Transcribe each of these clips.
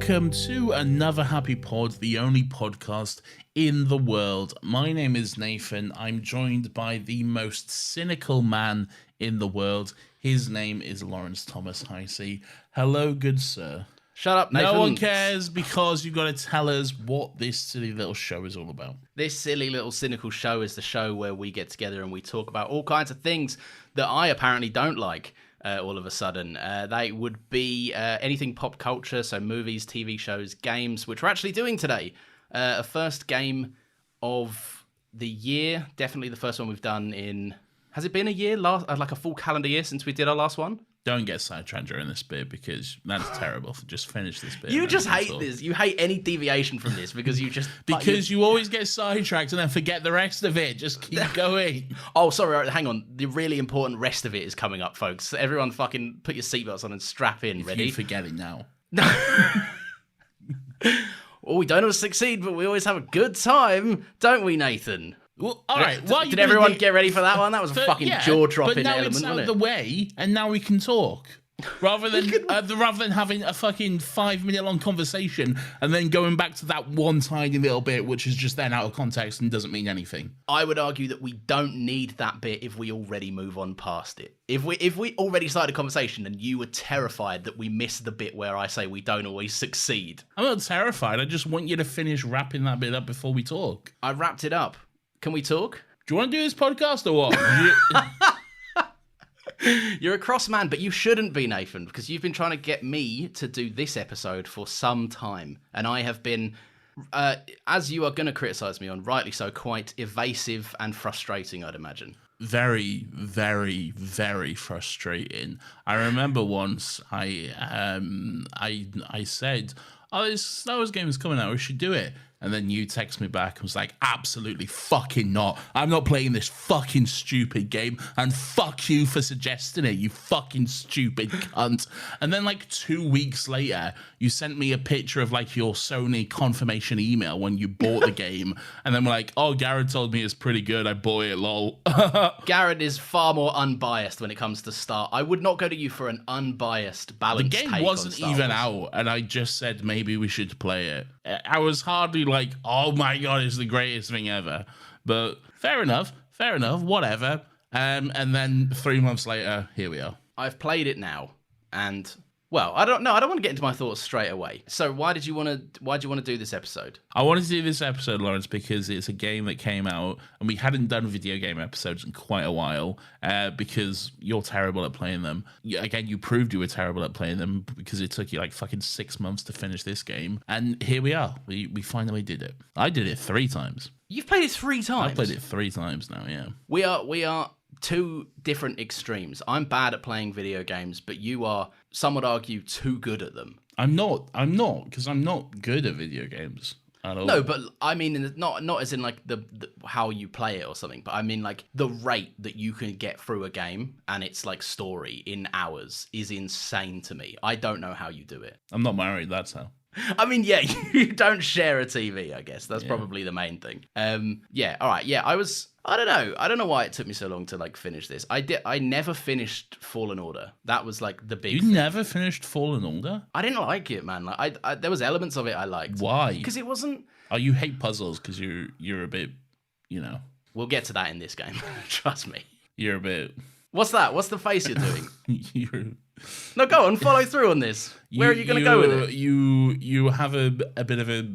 welcome to another Happy Pod, the only podcast in the world. My name is Nathan. I'm joined by the most cynical man in the world. His name is Lawrence Thomas Heisey. Hello, good sir. Shut up, Nathan. No one cares because you've got to tell us what this silly little show is all about. This silly little cynical show is the show where we get together and we talk about all kinds of things that I apparently don't like all of a sudden. They would be anything pop culture, so movies, TV shows, games, which we're actually doing today. A first game of the year. Definitely the first one we've done in... Has it been a year? Like a full calendar year since we did our last one? Don't get sidetracked during this bit because that's terrible. Just finish this bit. You just hate this. You hate any deviation from this because you just... Because you always get sidetracked and then forget the rest of it. Just keep going. Oh, sorry. Hang on. The really important rest of it is coming up, folks. Everyone fucking put your seatbelts on and strap in. Ready? You forget it now. Well, we don't always succeed, but we always have a good time, don't we, Nathan? Well, all right. Did everyone get ready for that one? That was a fucking jaw-dropping element, wasn't it? But now it's out of the way, and now we can talk. Rather than having a fucking 5-minute long conversation and then going back to that one tiny little bit, which is just then out of context and doesn't mean anything. I would argue that we don't need that bit if we already move on past it. If we already started a conversation and you were terrified that we missed the bit where I say we don't always succeed. I'm not terrified. I just want you to finish wrapping that bit up before we talk. I wrapped it up. Can we talk? Do you want to do this podcast or what? You're a cross man, but you shouldn't be, Nathan, because you've been trying to get me to do this episode for some time. And I have been, as you are going to criticise me on, rightly so, quite evasive and frustrating, I'd imagine. Very, very, very frustrating. I remember once I said, "Oh, this Star Wars game is coming out. We should do it." And then you text me back and was like, absolutely fucking not. I'm not playing this fucking stupid game. And fuck you for suggesting it, you fucking stupid cunt. And then like 2 weeks later, you sent me a picture of like your Sony confirmation email when you bought the game. And then we're like, oh, Garrett told me it's pretty good. I bought it, lol. Garrett is far more unbiased when it comes to Star. I would not go to you for an unbiased, balanced take on Star Wars. The game wasn't even out. And I just said maybe we should play it. I was hardly like, oh my god, it's the greatest thing ever. But fair enough, whatever. And then 3 months later, here we are. I've played it now, and well, I don't want to get into my thoughts straight away. So why do you want to do this episode? I wanted to do this episode, Lawrence, because it's a game that came out, and we hadn't done video game episodes in quite a while, because you're terrible at playing them. Again, you proved you were terrible at playing them because it took you like fucking 6 months to finish this game, and here we are. We finally did it. I did it 3 times. You've played it 3 times? I've played it 3 times now, yeah. We are two different extremes. I'm bad at playing video games, but you are, some would argue, too good at them. I'm not, because I'm not good at video games at all. No, but I mean, not as in like the how you play it or something, but I mean like the rate that you can get through a game and its like story in hours is insane to me. I don't know how you do it. I'm not married, that's how. I mean, yeah, you don't share a TV, I guess. That's probably the main thing. Yeah, all right. Yeah, I don't know why it took me so long to like finish this. I never finished Fallen Order. That was like the big thing. Never finished Fallen Order? I didn't like it, man. Like I there was elements of it I liked. Why? Because it wasn't... Oh, you hate puzzles because you're a bit, you know. We'll get to that in this game. Trust me. You're a bit... What's that? What's the face you're doing? No, go on, follow through on this. Where are you going to go with it? You have a bit of a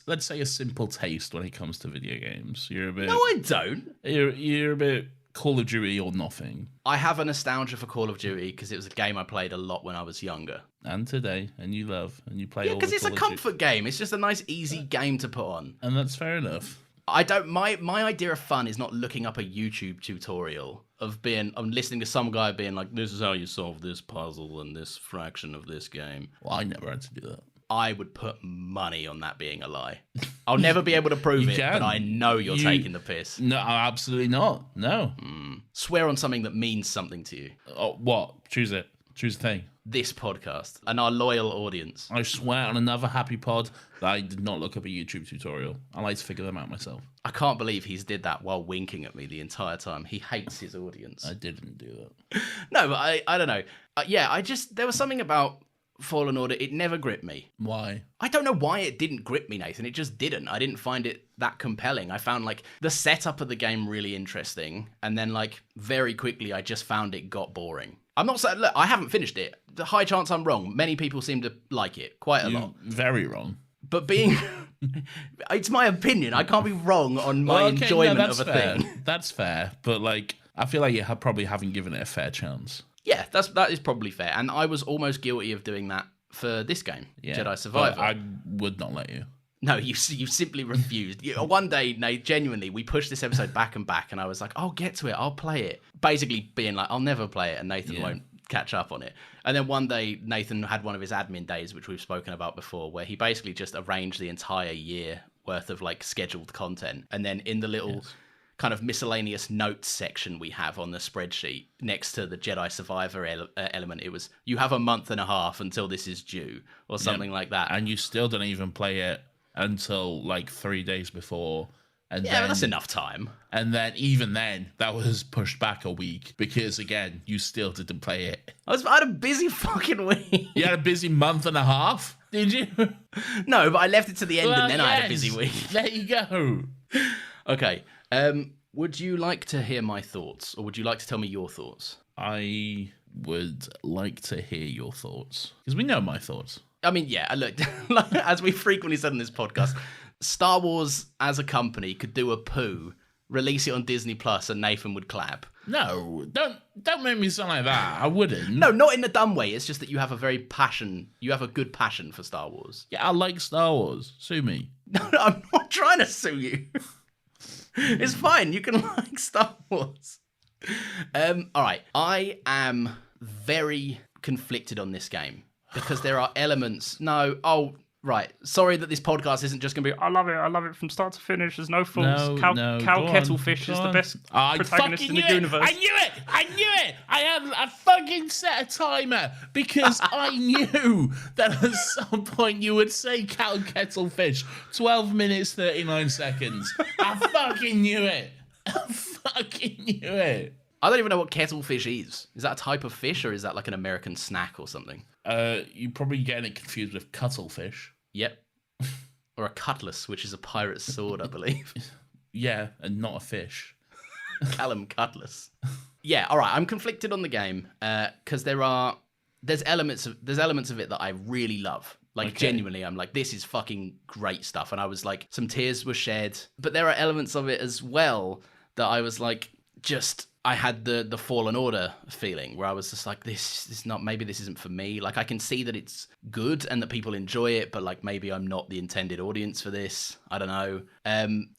let's say a simple taste when it comes to video games. You're a bit... No, I don't. You're a bit Call of Duty or nothing. I have a nostalgia for Call of Duty because it was a game I played a lot when I was younger. And today, and you love, and you play all the because it's a Call of comfort game. It's just a nice, easy game to put on. And that's fair enough. I don't. My idea of fun is not looking up a YouTube tutorial of I'm listening to some guy being like, "This is how you solve this puzzle and this fraction of this game." Well, I never had to do that. I would put money on that being a lie. I'll never be able to prove it, but I know you're taking the piss. No, absolutely not. No. Swear on something that means something to you. Oh, what? Choose it. Choose a thing. This podcast and our loyal audience. I swear on another Happy Pod that I did not look up a YouTube tutorial. I like to figure them out myself. I can't believe he's did that while winking at me the entire time. He hates his audience. I didn't do that. No, but I don't know. Yeah, there was something about Fallen Order, it never gripped me. Why? I don't know why it didn't grip me, Nathan. It just didn't. I didn't find it that compelling. I found, like, the setup of the game really interesting, and then, like, very quickly I just found it got boring. I'm not saying, look, I haven't finished it. The high chance I'm wrong. Many people seem to like it quite a lot. Very wrong. But being... it's my opinion. I can't be wrong on my enjoyment of a thing. That's fair, but, like, I feel like you probably haven't given it a fair chance. Yeah, that is probably fair. And I was almost guilty of doing that for this game, Jedi Survivor. I would not let you. No, you simply refused. One day, Nate, genuinely, we pushed this episode back and back, and I was like, I'll get to it, I'll play it. Basically being like, I'll never play it, and Nathan won't catch up on it. And then one day, Nathan had one of his admin days, which we've spoken about before, where he basically just arranged the entire year worth of, like, scheduled content. And then in the little... kind of miscellaneous notes section we have on the spreadsheet next to the Jedi Survivor element, it was, you have a month and a half until this is due, or something like that. And you still don't even play it until, like, 3 days before. And yeah, but that's enough time. And then, even then, that was pushed back a week, because, again, you still didn't play it. I had a busy fucking week. You had a busy month and a half, did you? No, but I left it to the end, and then I had a busy week. There you go. Okay. Would you like to hear my thoughts, or would you like to tell me your thoughts? I would like to hear your thoughts, because we know my thoughts. I mean, yeah, look, as we frequently said in this podcast, Star Wars as a company could do a poo, release it on Disney Plus, and Nathan would clap. No, don't make me sound like that. I wouldn't. No, not in a dumb way. It's just that you have a good passion for Star Wars. Yeah, I like Star Wars. Sue me. No, I'm not trying to sue you. It's fine. You can like Star Wars. All right. I am very conflicted on this game because there are elements. Right. Sorry that this podcast isn't just going to be, I love it from start to finish. There's no flaws. Cal Kettlefish is the best protagonist in the universe. I knew it. I fucking set a timer because I knew that at some point you would say Cal Kettlefish. 12 minutes, 39 seconds. I fucking knew it. I don't even know what kettlefish is. Is that a type of fish, or is that like an American snack or something? You're probably getting it confused with cuttlefish. Yep. Or a cutlass, which is a pirate's sword, I believe. Yeah, and not a fish. Callum Cutlass. Yeah, all right. I'm conflicted on the game because there's elements of it that I really love. Like, genuinely, I'm like, this is fucking great stuff. And I was like, some tears were shed. But there are elements of it as well that I was like, I had the Fallen Order feeling where I was just like, this is not, maybe this isn't for me. Like, I can see that it's good and that people enjoy it, but like, maybe I'm not the intended audience for this. I don't know.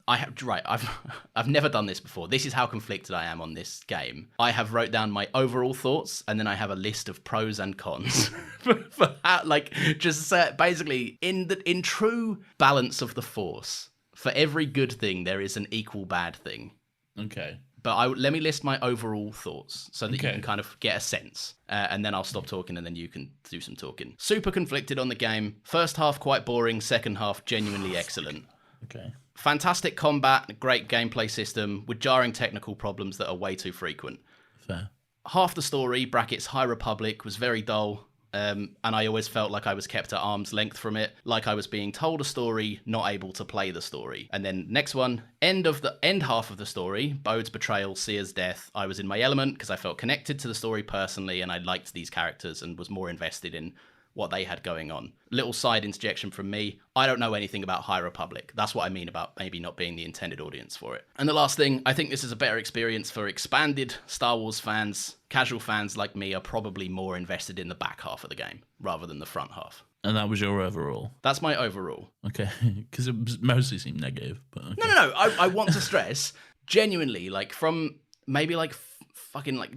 I've never done this before. This is how conflicted I am on this game. I have wrote down my overall thoughts, and then I have a list of pros and cons for how, like, just basically in true balance of the Force. For every good thing, there is an equal bad thing. Okay. But let me list my overall thoughts so that you can kind of get a sense. And then I'll stop talking and then you can do some talking. Super conflicted on the game. First half quite boring. Second half genuinely excellent. Okay. Fantastic combat, great gameplay system with jarring technical problems that are way too frequent. Fair. Half the story, brackets High Republic, was very dull. And I always felt like I was kept at arm's length from it, like I was being told a story, not able to play the story. And then next one, end half of the story, Bode's betrayal, Seer's death. I was in my element because I felt connected to the story personally, and I liked these characters and was more invested in what they had going on. Little side interjection from me. I don't know anything about High Republic. That's what I mean about maybe not being the intended audience for it. And the last thing, I think this is a better experience for expanded Star Wars fans. Casual fans like me are probably more invested in the back half of the game rather than the front half. And that was your overall? That's my overall. Okay, because it mostly seemed negative. But okay. No. I want to stress, genuinely, like from maybe like fucking like,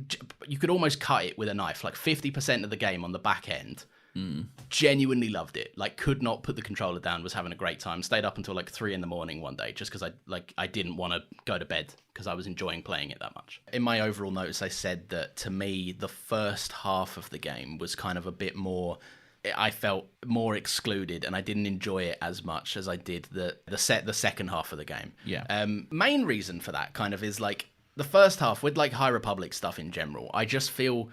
you could almost cut it with a knife, like 50% of the game on the back end. Genuinely loved it. Like, could not put the controller down, was having a great time. Stayed up until like 3 a.m. one day just because I didn't want to go to bed because I was enjoying playing it that much. In my overall notes, I said that to me, the first half of the game was kind of a bit more, I felt more excluded and I didn't enjoy it as much as I did the second half of the game. Yeah. Main reason for that kind of is like the first half with like High Republic stuff in general. I just feel,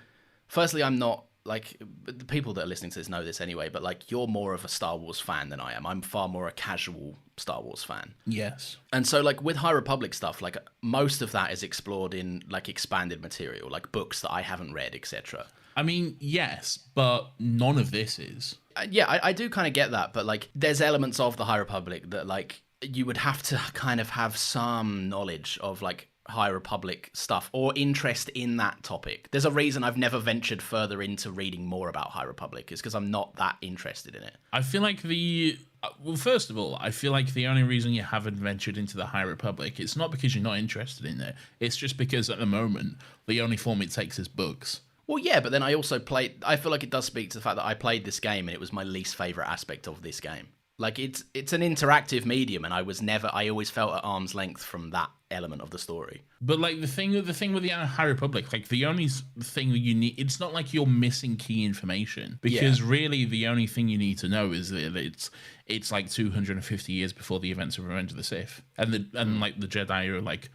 firstly, I'm not like the people that are listening to this know this anyway, but like you're more of a Star Wars fan than I am. I'm far more a casual Star Wars fan. Yes. And so like with High Republic stuff, like most of that is explored in like expanded material, like books that I haven't read, etc. I mean, yes, but none of this is. Yeah, I do kind of get that, but like there's elements of the High Republic that like you would have to kind of have some knowledge of like High Republic stuff or interest in that topic. There's a reason I've never ventured further into reading more about High Republic, is because I'm not that interested in it. I feel like well, first of all, I feel like the only reason you haven't ventured into the High Republic, it's not because you're not interested in it. It's just because at the moment, the only form it takes is books. Well, yeah, but then I also I feel like it does speak to the fact that I played this game and it was my least favorite aspect of this game. Like it's an interactive medium, and I always felt at arm's length from that element of the story. But like the thing with the High Republic, like the only thing that you need, it's not like you're missing key information, because really the only thing you need to know is that it's like 250 years before the events of Revenge of the Sith, and like the Jedi are like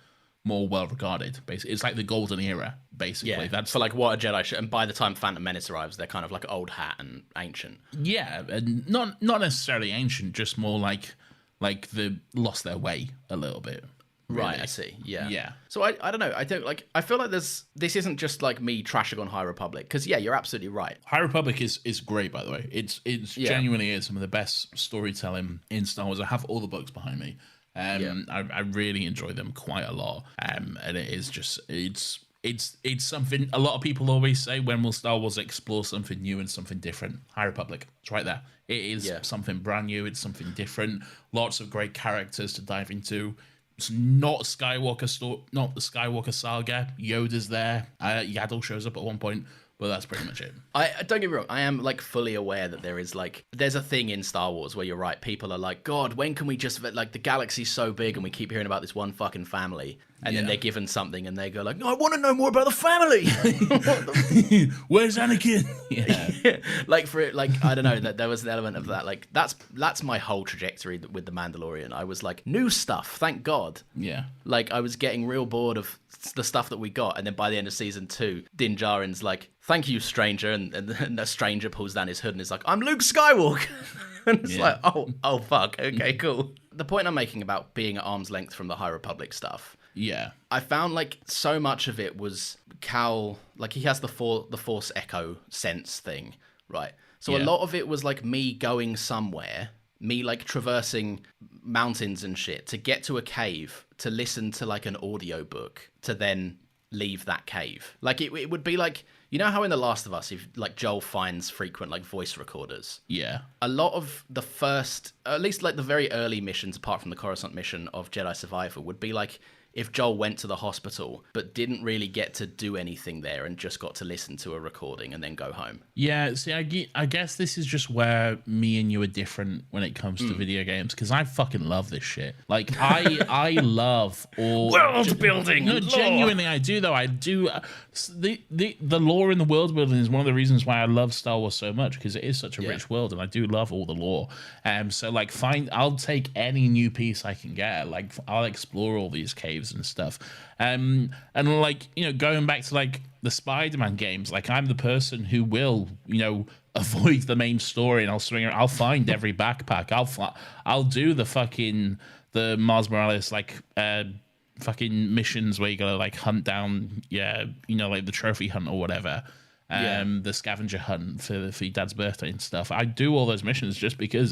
more well regarded. Basically, it's like the golden era. Basically, yeah, that's for like what a Jedi should. And by the time Phantom Menace arrives, they're kind of like old hat and ancient. Yeah, and not necessarily ancient, just more like they lost their way a little bit. Really. Right, I see. Yeah. Yeah. So I don't know. I feel like this isn't just like me trashing on High Republic, because yeah, you're absolutely right. High Republic is great, by the way. It's genuinely is some of the best storytelling in Star Wars. I have all the books behind me. I really enjoy them quite a lot. And it is just it's something a lot of people always say, when will Star Wars explore something new and something different? High Republic, it's right there. It is something brand new. It's something different. Lots of great characters to dive into. It's not the Skywalker saga. Yoda's there. Yaddle shows up at one point, but that's pretty much it. I don't get me wrong. I am like fully aware that there's a thing in Star Wars where you're right. People are like, God, when can we just like the galaxy's so big and we keep hearing about this one fucking family, and then they're given something and they go like, no, I want to know more about the family. Where's Anakin? Yeah. Like for it, like I don't know, that there was an element of that. Like that's my whole trajectory with the Mandalorian. I was like, new stuff, thank God. Yeah. Like I was getting real bored of the stuff that we got, and then by the end of season 2, Din Djarin's like, thank you, stranger, and the stranger pulls down his hood and is like, I'm Luke Skywalker. And it's like, oh fuck, okay, cool. The point I'm making about being at arm's length from the High Republic stuff, yeah, I found like so much of it was Cal, like he has the Force Echo sense thing, right? So a lot of it was like me going somewhere, me like traversing mountains and shit to get to a cave to listen to like an audiobook to then leave that cave. Like it would be like, you know how in The Last of Us, if like Joel finds frequent like voice recorders? Yeah. A lot of the first, at least like the very early missions, apart from the Coruscant mission of Jedi Survivor, would be like if Joel went to the hospital but didn't really get to do anything there and just got to listen to a recording and then go home. Yeah, see, I guess this is just where me and you are different when it comes to video games, because I fucking love this shit. Like, I love all... World building! No, genuinely, I do, though. I do... The lore in the world building is one of the reasons why I love Star Wars so much, because it is such a rich world, and I do love all the lore. So, like, I'll take any new piece I can get. Like, I'll explore all these caves and stuff, and like, you know, going back to like the Spider-Man games, like I'm the person who will, you know, avoid the main story, and I'll find every backpack. I'll do the Miles Morales like fucking missions where you gotta like hunt down, you know, like the trophy hunt or whatever, the scavenger hunt for your dad's birthday and stuff. I do all those missions just because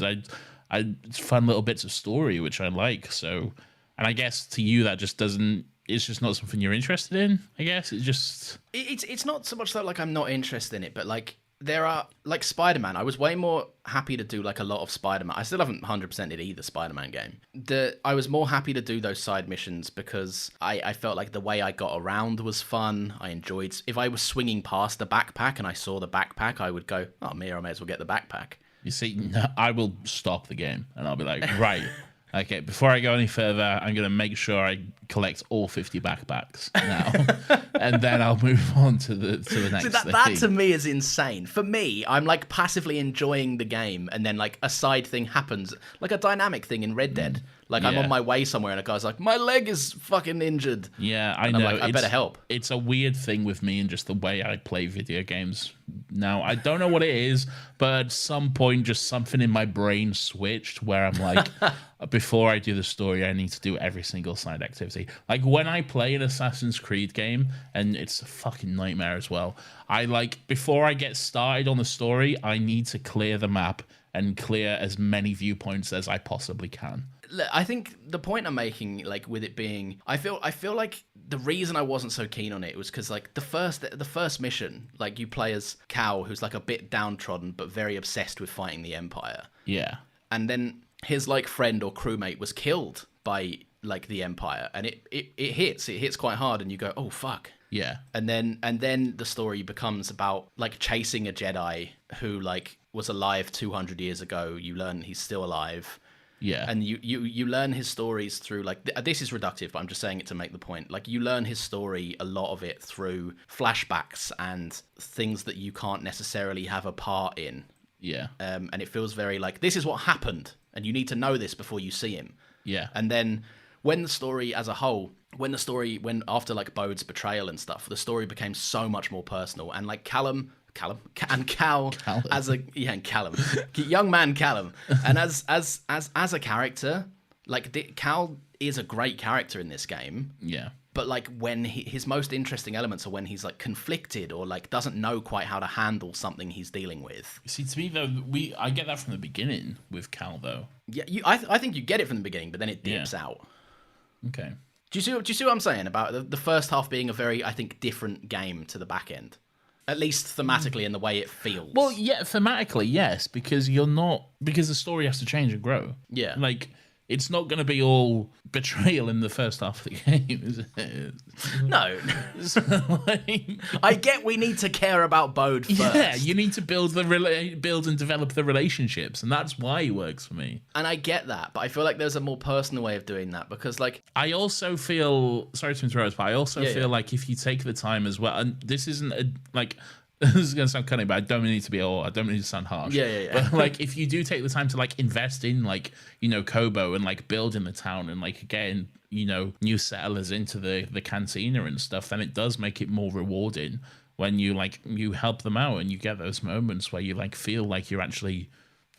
it's fun little bits of story which I like. So. And I guess to you that just doesn't. It's just not something you're interested in. I guess it's not so much that like I'm not interested in it, but like there are like Spider-Man. I was way more happy to do like a lot of Spider-Man. I still haven't 100%ed either Spider-Man game. I was more happy to do those side missions because I felt like the way I got around was fun. I enjoyed. If I was swinging past the backpack and I saw the backpack, I would go, oh, I may as well get the backpack. You see, I will stop the game and I'll be like, right. Okay, before I go any further, I'm going to make sure I collect all 50 backpacks now, and then I'll move on to the next So that to me is insane. For me, I'm like passively enjoying the game, and then like a side thing happens, like a dynamic thing in Red Dead. Like I'm on my way somewhere, and a guy's like, "My leg is fucking injured." Yeah, I and know. I'm like, I better help. It's a weird thing with me and just the way I play video games now. I don't know what it is, but at some point, just something in my brain switched where I'm like, before I do the story, I need to do every single side activity. Like when I play an Assassin's Creed game, and it's a fucking nightmare as well. I like before I get started on the story, I need to clear the map and clear as many viewpoints as I possibly can. I think the point I'm making, like with it being, I feel like the reason I wasn't so keen on it was because like the first mission, like you play as Cal, who's like a bit downtrodden but very obsessed with fighting the Empire. Yeah, and then his like friend or crewmate was killed by like the Empire, and it hits quite hard, and you go, oh fuck. Yeah, and then the story becomes about like chasing a Jedi who like was alive 200 years ago. You learn he's still alive. Yeah. And you learn his stories through, like, this is reductive, but I'm just saying it to make the point. Like, you learn his story, a lot of it, through flashbacks and things that you can't necessarily have a part in. Yeah. And it feels very like, this is what happened, and you need to know this before you see him. Yeah. And then when the story as a whole, when after, like, Bode's betrayal and stuff, the story became so much more personal. And, like, Cal as a Callum, young man Callum, and as a character, like Cal is a great character in this game. Yeah. But like when his most interesting elements are when he's like conflicted or like doesn't know quite how to handle something he's dealing with. See, to me though, I get that from the beginning with Cal though. Yeah, I think you get it from the beginning, but then it dips out. Okay. Do you see what I'm saying about the first half being a very, I think, different game to the back end? At least thematically in the way it feels. Well, yeah, thematically, yes, because the story has to change and grow. Yeah. Like, it's not going to be all betrayal in the first half of the game, is it? No. So, like, I get we need to care about Bode first. Yeah, you need to build and develop the relationships, and that's why it works for me. And I get that, but I feel like there's a more personal way of doing that, because, like... I also feel... Sorry to interrupt, but I also feel like if you take the time as well, and this isn't, this is going to sound cunning, but I don't mean to sound harsh. Yeah. But like, if you do take the time to like invest in like, Kobo and like building the town and like getting, new settlers into the cantina and stuff, then it does make it more rewarding when you help them out and you get those moments where you like feel like you're actually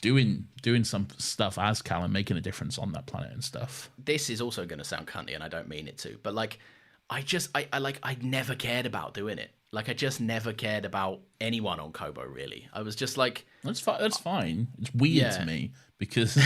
doing some stuff as Cal and making a difference on that planet and stuff. This is also going to sound cunty, and I don't mean it to, but like, I never cared about doing it. Like, I just never cared about anyone on Kobo, really. I was just like... That's fine. It's weird to me because,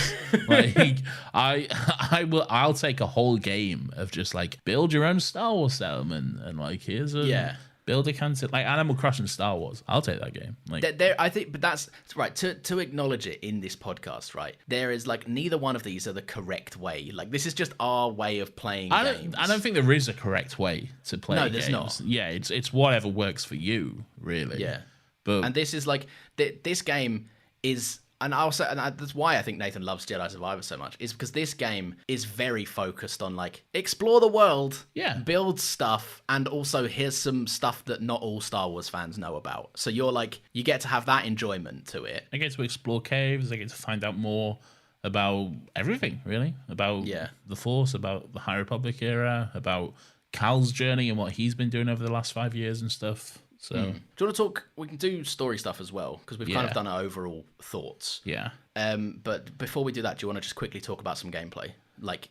like, I'll take a whole game of just, like, build your own Star Wars settlement and, like, here's a... Build a cancer, like Animal Crossing Star Wars. I'll take that game. Like, I think, but that's right. To acknowledge it in this podcast, right? There is like neither one of these are the correct way. Like, this is just our way of playing games. I don't think there is a correct way to play. No, there's not. Yeah, it's whatever works for you, really. Yeah, and this is like this game is. And I'll say, and that's why I think Nathan loves Jedi Survivor so much, is because this game is very focused on, like, explore the world, build stuff, and also here's some stuff that not all Star Wars fans know about. So you're like, you get to have that enjoyment to it. I get to explore caves, I get to find out more about everything, really. About the Force, about the High Republic era, about Cal's journey and what he's been doing over the last 5 years and stuff. So, do you want to talk? We can do story stuff as well, because we've kind of done our overall thoughts. Yeah. But before we do that, do you want to just quickly talk about some gameplay, like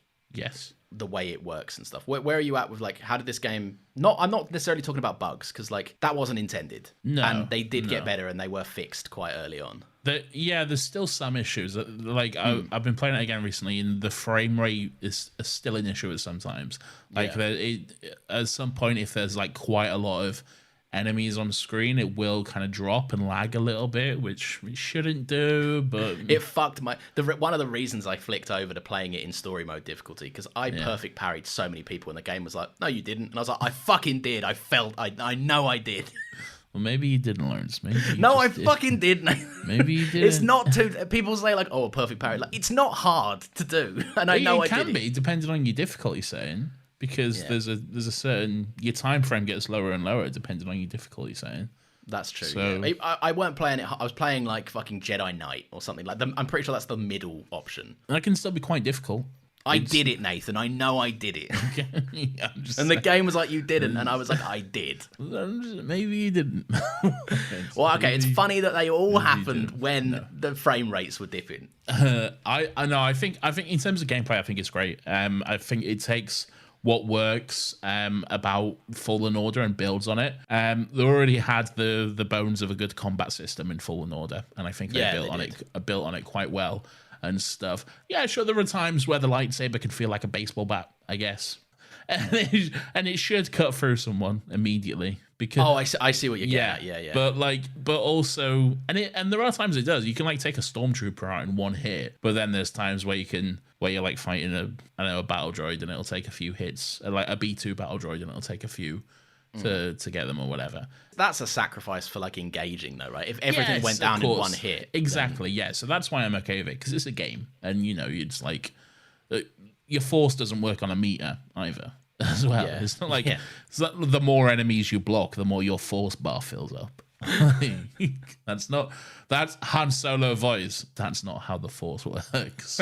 the way it works and stuff? Where are you at with like how did this game? I'm not necessarily talking about bugs, because like that wasn't intended. No, and they did get better, and they were fixed quite early on. There's still some issues. Like I've been playing it again recently, and the frame rate is still an issue at sometimes. Like at some point, if there's like quite a lot of enemies on screen, it will kind of drop and lag a little bit, which we shouldn't do, but it fucked one of the reasons I flicked over to playing it in story mode difficulty, because I perfect parried so many people, and the game was like, no you didn't, and I was like, I fucking did. I know I did. Well, maybe you didn't learn. Fucking did. Maybe you did. It's not too. People say like, "Oh, a perfect parry." Like, it's not hard to do, and I know I did. It can be, depending on your difficulty setting. because there's a certain your time frame gets lower and lower depending on your difficulty setting. That's true. So, yeah. I weren't playing it. I was playing like fucking Jedi Knight or something like. I'm pretty sure that's the middle option. That can still be quite difficult. I did it, Nathan. I know I did it. Yeah, and the game was like, you didn't, and I was like, I did. Maybe you didn't. Well, okay, it's funny that they all happened when the frame rates were dipping. I know. I think in terms of gameplay, I think it's great. I think it takes what works about Fallen Order and builds on it. They already had the bones of a good combat system in Fallen Order, and I think they built on it quite well and stuff. Yeah, sure, there are times where the lightsaber can feel like a baseball bat, I guess. And it should cut through someone immediately because I see what you're getting at. Yeah. But also, and there are times it does. You can like take a stormtrooper out in one hit, but then there's times where you're like fighting a battle droid and it'll take a few hits, like a B2 battle droid and it'll take a few to get them or whatever. That's a sacrifice for like engaging though, right? If everything went down in one hit. Exactly, yeah. So that's why I'm okay with it, because it's a game. And, it's like, your force doesn't work on a meter either as well. Yeah. It's not like it's not, the more enemies you block, the more your force bar fills up. That's Han Solo voice. That's not how the force works.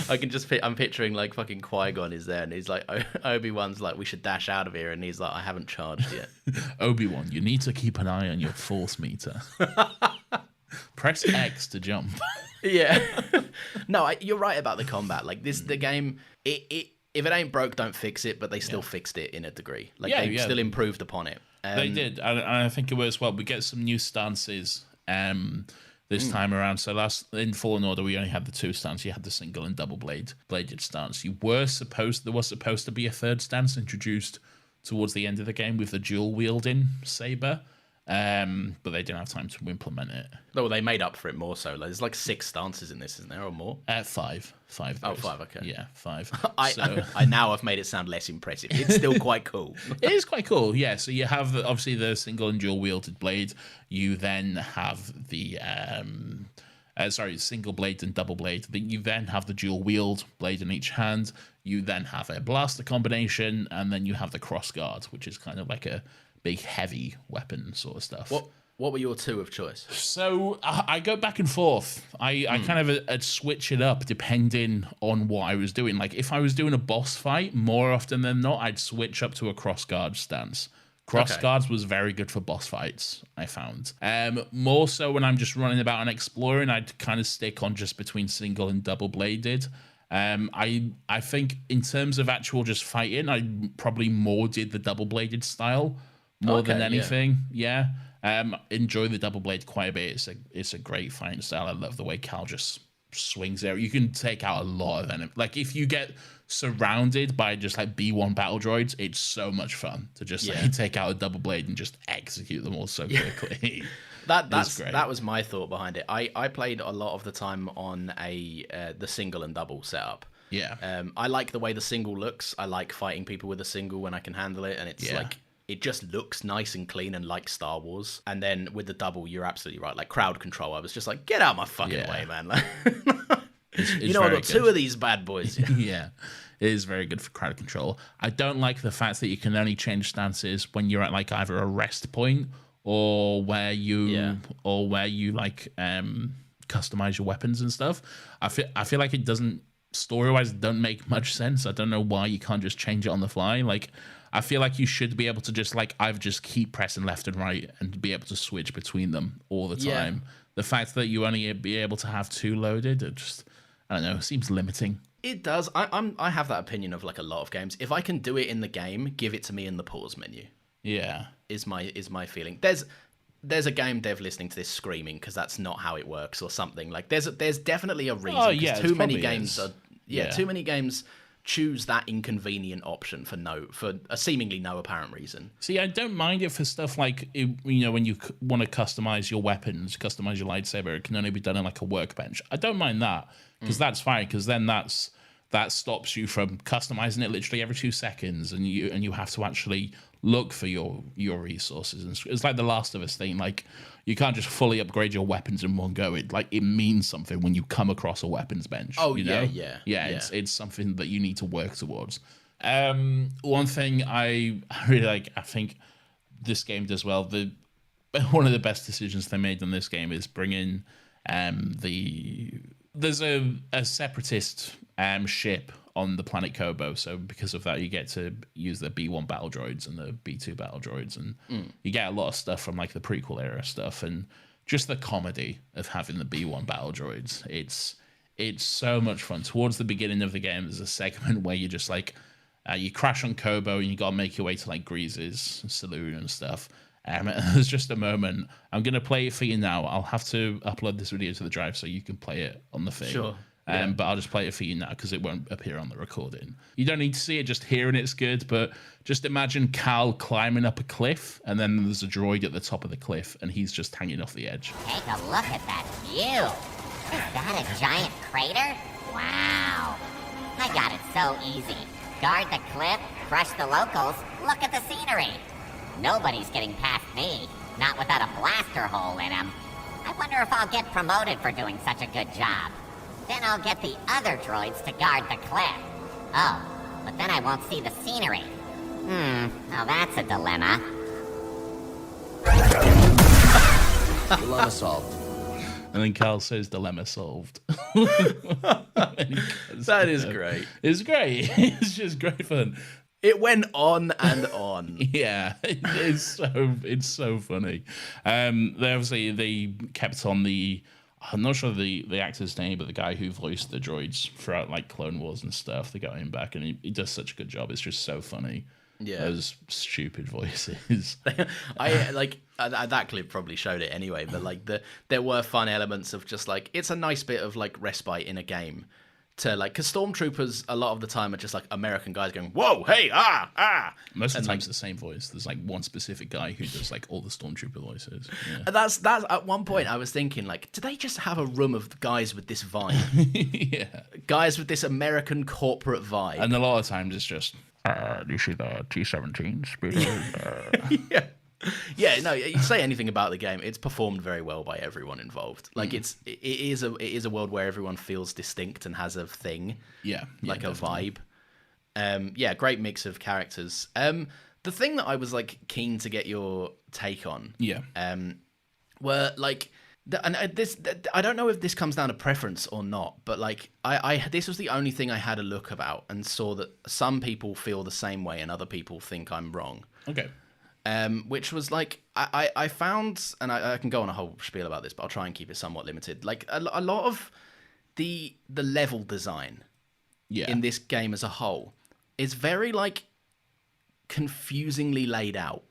I'm picturing like fucking Qui-Gon is there and he's like, Obi-Wan's like, we should dash out of here. And he's like, I haven't charged yet. Obi-Wan, you need to keep an eye on your force meter. Press X to jump. Yeah. No, you're right about the combat. Like the game, if it ain't broke, don't fix it, but they still fixed it in a degree. Like they still improved upon it. They did. And I think it works well. We get some new stances this time around. So in Fallen Order, we only had the two stances. You had the single and double bladed stance. There was supposed to be a third stance introduced towards the end of the game with the dual wielding saber, but they didn't have time to implement it. No, well, they made up for it more so. There's like 6 stances in this, isn't there, or more? 5. Oh, 5. Okay. Yeah, 5. I've made it sound less impressive. It's still quite cool. It is quite cool. Yeah. So you have obviously the single and dual wielded blade. You then have the single blade and double blade. You then have the dual wield blade in each hand. You then have a blaster combination, and then you have the cross guard, which is kind of like a big heavy weapon sort of stuff. What were your 2 of choice? So I go back and forth. I kind of I'd switch it up depending on what I was doing. Like if I was doing a boss fight, more often than not, I'd switch up to a cross guard stance. Cross guards was very good for boss fights, I found. More so when I'm just running about and exploring, I'd kind of stick on just between single and double bladed. I think in terms of actual just fighting, I probably more did the double bladed style more than anything. Yeah. Enjoy the double blade quite a bit. It's a great fighting style. I love the way Cal just swings there. You can take out a lot of enemy. Like if you get surrounded by just like B1 battle droids, it's so much fun to just take out a double blade and just execute them all so quickly. That was my thought behind it. I played a lot of the time on the single and double setup. Yeah. I like the way the single looks. I like fighting people with a single when I can handle it, and it's like it just looks nice and clean and like Star Wars. And then with the double, you're absolutely right. Like crowd control, I was just like, get out my fucking way, man. Like, I've got 2 of these bad boys. Yeah, it is very good for crowd control. I don't like the fact that you can only change stances when you're at like either a rest point or where you like customize your weapons and stuff. I feel like it doesn't story-wise don't make much sense. I don't know why you can't just change it on the fly. Like I feel like you should be able to just like either just keep pressing left and right and be able to switch between them all the time. The fact that you only be able to have 2 loaded, it just, I don't know, seems limiting. It does. I have that opinion of like a lot of games. If I can do it in the game, give it to me in the pause menu. Yeah, is my feeling. There's a game dev listening to this screaming because that's not how it works or something. Like there's definitely a reason. Oh yeah, too many games too many games choose that inconvenient option for a seemingly no apparent reason. See, I don't mind it for stuff like, when you want to customize your weapons, customize your lightsaber, it can only be done in like a workbench. I don't mind that because that's fine, because then that stops you from customizing it literally every 2 seconds, and you have to actually look for your resources. And it's like the Last of Us thing. Like you can't just fully upgrade your weapons in one go. It means something when you come across a weapons bench. Oh, yeah. Yeah. It's something that you need to work towards. One thing I really like, I think this game does well. One of the best decisions they made on this game is bringing there's a separatist ship on the planet Kobo, so because of that you get to use the B1 battle droids and the B2 battle droids, and you get a lot of stuff from like the prequel era stuff, and just the comedy of having the B1 battle droids. It's so much fun. Towards the beginning of the game, there's a segment where you just like you crash on Kobo and you gotta make your way to like Grease's saloon and stuff. There's just a moment. I'm gonna play it for you now. I'll have to upload this video to the drive so you can play it on the thing. Sure. But I'll just play it for you now because it won't appear on the recording. You don't need to see it, just hearing it's good, but just imagine Cal climbing up a cliff and then there's a droid at the top of the cliff and he's just hanging off the edge. Take a look at that view. Is that a giant crater? Wow. I got it so easy. Guard the cliff, crush the locals, look at the scenery. Nobody's getting past me, not without a blaster hole in him. I wonder if I'll get promoted for doing such a good job. Then I'll get the other droids to guard the cliff. Oh, but then I won't see the scenery. Now that's a dilemma. Dilemma solved. And then Cal says, dilemma solved. That is great. It's great. It's just great fun. It went on and on. Yeah, it's so funny. They kept on I'm not sure the actor's name, but the guy who voiced the droids throughout like Clone Wars and stuff, they got him back, and he does such a good job. It's just so funny. Yeah, those stupid voices. I like that clip probably showed it anyway, but like there were fun elements of just like it's a nice bit of like respite in a game. To like, because stormtroopers a lot of the time are just like American guys going, "Whoa, hey, ah." Most of the time it's the same voice. There's like one specific guy who does like all the stormtrooper voices. Yeah. And that's at one point I was thinking like, do they just have a room of guys with this vibe? Yeah, guys with this American corporate vibe. And a lot of times it's just, you see the T-17 speeders. Yeah. Yeah, no, you say anything about the game, it's performed very well by everyone involved. Like it is a world where everyone feels distinct and has a thing. Yeah, like a definitely. vibe. Yeah, great mix of characters. The thing that I was like keen to get your take on. Yeah. Were like I don't know if this comes down to preference or not, but like I this was the only thing I had a look about and saw that some people feel the same way and other people think I'm wrong. Okay. Which was like I found, and I can go on a whole spiel about this, but I'll try and keep it somewhat limited. Like a lot of the level design in this game as a whole is very like confusingly laid out.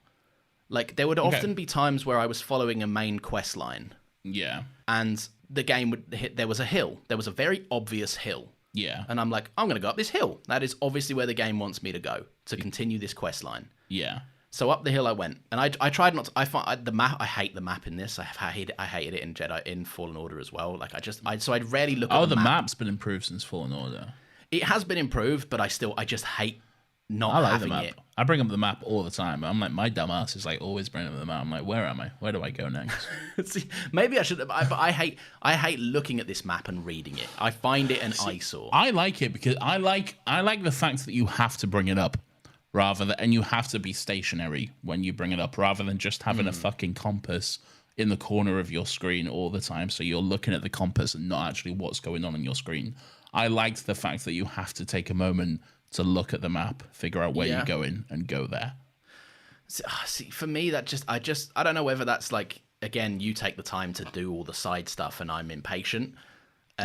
Like there would often be times where I was following a main quest line. Yeah. And the game would hit, there was a hill. There was a very obvious hill. Yeah. And I'm like, I'm going to go up this hill. That is obviously where the game wants me to go to continue this quest line. Yeah. So up the hill I went, and I tried not to. I find the map. I hate the map in this. I hated it in Jedi in Fallen Order as well. Like so I'd rarely look. at the map. map's been improved since Fallen Order. It has been improved, but I just hate not I like having the map. it. I bring up the map all the time. I'm like, my dumb ass is like always bringing up the map. I'm like, where am I? Where do I go next? See, maybe I should. But I hate looking at this map and reading it. I find it an eyesore. I like it because I like the fact that you have to bring it up. And you have to be stationary when you bring it up, rather than just having a fucking compass in the corner of your screen all the time. So you're looking at the compass and not actually what's going on your screen. I liked the fact that you have to take a moment to look at the map, figure out where you're going, and go there. See, for me, I don't know whether that's like, again, you take the time to do all the side stuff and I'm impatient.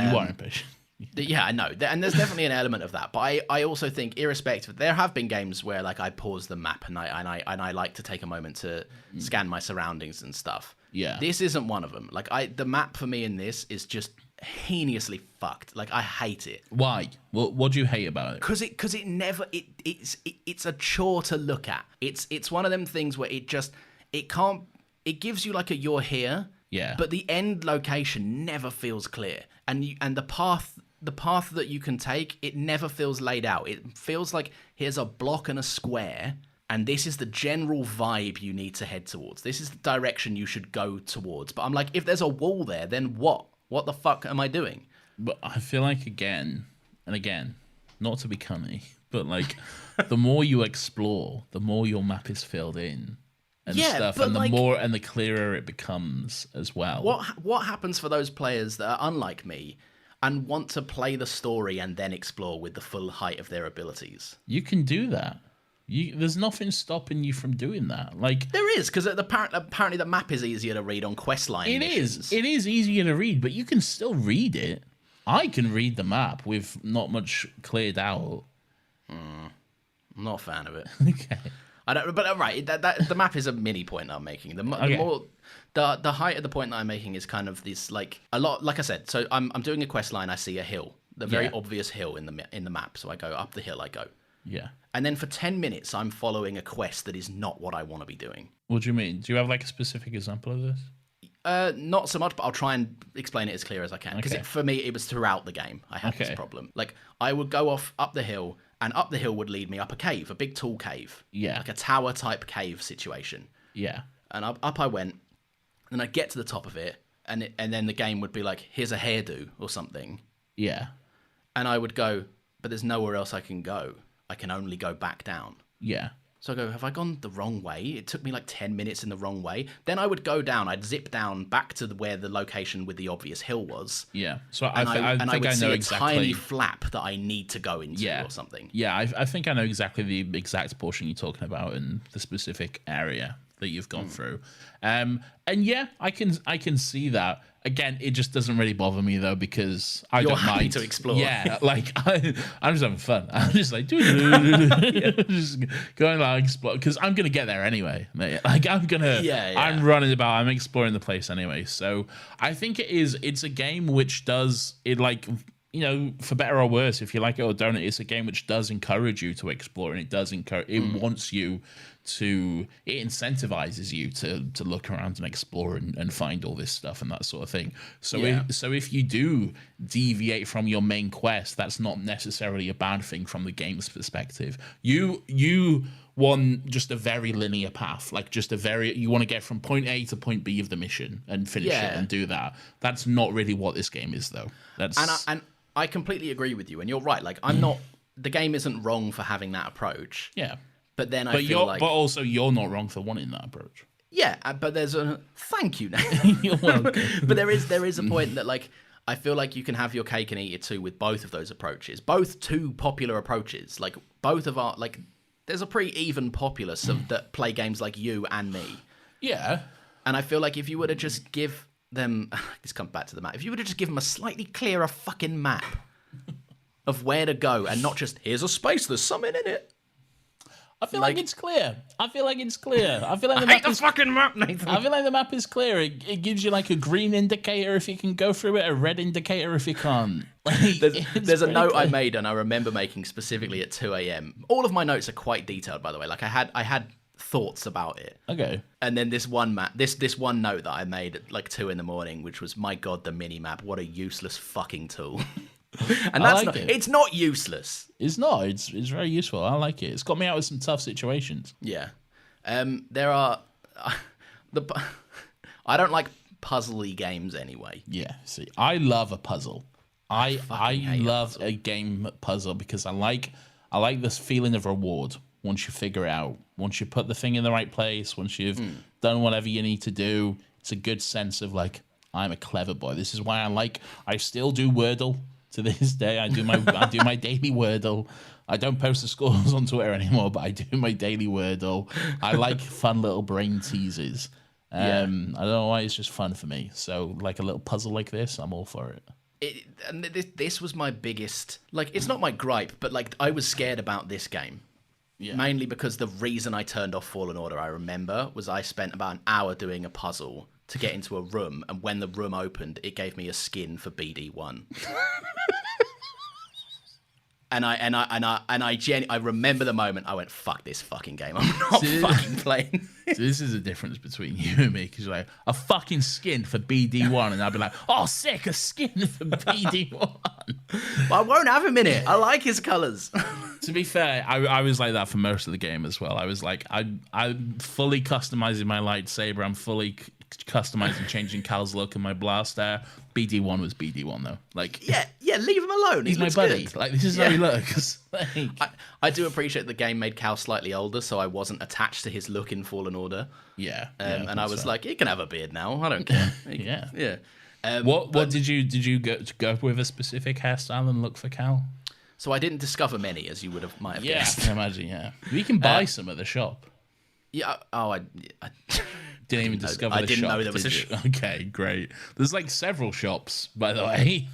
You are impatient. Yeah, I know, and there's definitely an element of that. But I also think, irrespective, there have been games where like I pause the map and I like to take a moment to scan my surroundings and stuff. Yeah, this isn't one of them. Like the map for me in this is just heinously fucked. Like I hate it. Why? What do you hate about it? Because it never it's a chore to look at. It's one of them things where it gives you like a you're here. Yeah. But the end location never feels clear, and the path that you can take, it never feels laid out. It feels like here's a block and a square, and this is the general vibe you need to head towards. This is the direction you should go towards. But I'm like, if there's a wall there, then what? What the fuck am I doing? But I feel like again and again, not to be cunny, but like the more you explore, the more your map is filled in and stuff, and the clearer it becomes as well. What happens for those players that are unlike me and want to play the story and then explore with the full height of their abilities? You can do that. There's nothing stopping you from doing that. Like there is, because apparently the map is easier to read on questline missions. It is easier to read, but you can still read it. I can read the map with not much cleared out. I'm not a fan of it. Okay. I don't. But right, the map is a mini point I'm making. The more the height of the point that I'm making is kind of this like a lot. Like I said, so I'm doing a quest line. I see a hill, the very obvious hill in the map. So I go up the hill. I go. Yeah. And then for 10 minutes, I'm following a quest that is not what I want to be doing. What do you mean? Do you have like a specific example of this? Not so much, but I'll try and explain it as clear as I can. Because for me, it was throughout the game I had this problem. Like, I would go off up the hill, and up the hill would lead me up a cave, a big tall cave. Yeah. Like a tower-type cave situation. Yeah. And up I went, and I'd get to the top of it, and then the game would be like, here's a hairdo or something. Yeah. And I would go, but there's nowhere else I can go. I can only go back down. Yeah. So I go, have I gone the wrong way? It took me like 10 minutes in the wrong way. Then I would go down. I'd zip down back to where the location with the obvious hill was. Yeah. So I would think I see know a exactly. tiny flap that I need to go into or something. Yeah, I think I know exactly the exact portion you're talking about and the specific area that you've gone through. And yeah, I can see that. Again, it just doesn't really bother me though, because I don't happy mind to explore. Yeah, like I'm just having fun. I'm just like just going like explore, because I'm gonna get there anyway. Like I'm gonna, I'm running about. I'm exploring the place anyway. So I think it's a game which does it, like, you know, for better or worse, if you like it or don't, it's a game which does encourage you to explore, and it does encourage. It wants you to. It incentivizes you to look around and explore and find all this stuff and that sort of thing. So if you do deviate from your main quest, that's not necessarily a bad thing from the game's perspective. You want just a very linear path, like just you want to get from point A to point B of the mission and finish it and do that. That's not really what this game is, though. And I completely agree with you, and you're right. Like, I'm not. The game isn't wrong for having that approach. Yeah. But then but also you're not wrong for wanting that approach. Yeah, but there's a thank you. You're welcome. But there is a point that, like, I feel like you can have your cake and eat it too with both of those approaches. Both two popular approaches. Like, both of our, like, there's a pretty even populace that play games like you and me. Yeah. And I feel like if you were to just give them, this comes back to the map. If you were to just give them a slightly clearer fucking map of where to go, and not just here's a space, there's something in it. I feel like it's clear. I feel like the map is fucking map, Nathan. I feel like the map is clear. It gives you like a green indicator if you can go through it, a red indicator if you can't. Like, there's a note I made, and I remember making specifically at 2 a.m. All of my notes are quite detailed, by the way. Like, I had thoughts about it. Okay. And then this one note that I made at like 2 a.m, which was, my God, the mini map. What a useless fucking tool. And that's it's not useless. It's not. It's very useful. I like it. It's got me out of some tough situations. Yeah. There are I don't like puzzly games anyway. Yeah. See, I love a puzzle. I love a game puzzle because I like this feeling of reward once you figure it out. Once you put the thing in the right place, once you've done whatever you need to do, it's a good sense of like, I'm a clever boy. This is why I still do Wordle. To this day, I do my daily Wordle. I don't post the scores on Twitter anymore, but I do my daily Wordle. I like fun little brain teasers. I don't know why, it's just fun for me. So, like a little puzzle like this, I'm all for it. And this was my biggest, like, it's not my gripe, but like I was scared about this game. Yeah. Mainly because the reason I turned off Fallen Order, I remember, was I spent about an hour doing a puzzle to get into a room, and when the room opened, it gave me a skin for BD1. And I remember the moment I went, fuck this fucking game. I'm not fucking playing. So this is the difference between you and me, because you're like, a fucking skin for BD1, and I'll be like, oh, sick, a skin for BD1. But I won't have him in it. I like his colours. To be fair, I was like that for most of the game as well. I was like, I'm fully customizing my lightsaber. I'm fully customizing, changing Cal's look and my blaster. BD1 was BD1 though. Like, Yeah, leave him alone. he's my buddy. Good. Like, this is how he looks. Like, I do appreciate the game made Cal slightly older, so I wasn't attached to his look in Fallen Order. yeah. And I was like, he can have a beard now. I don't care. Yeah. Yeah. What did you go with a specific hairstyle and look for Cal? So I didn't discover many, as you might have Yeah, I guessed. can imagine. Yeah, we can buy some at the shop. Yeah. Oh, I Didn't even discover I the didn't shop. know there was did a you? shop. Okay, great. There's like several shops, by the way.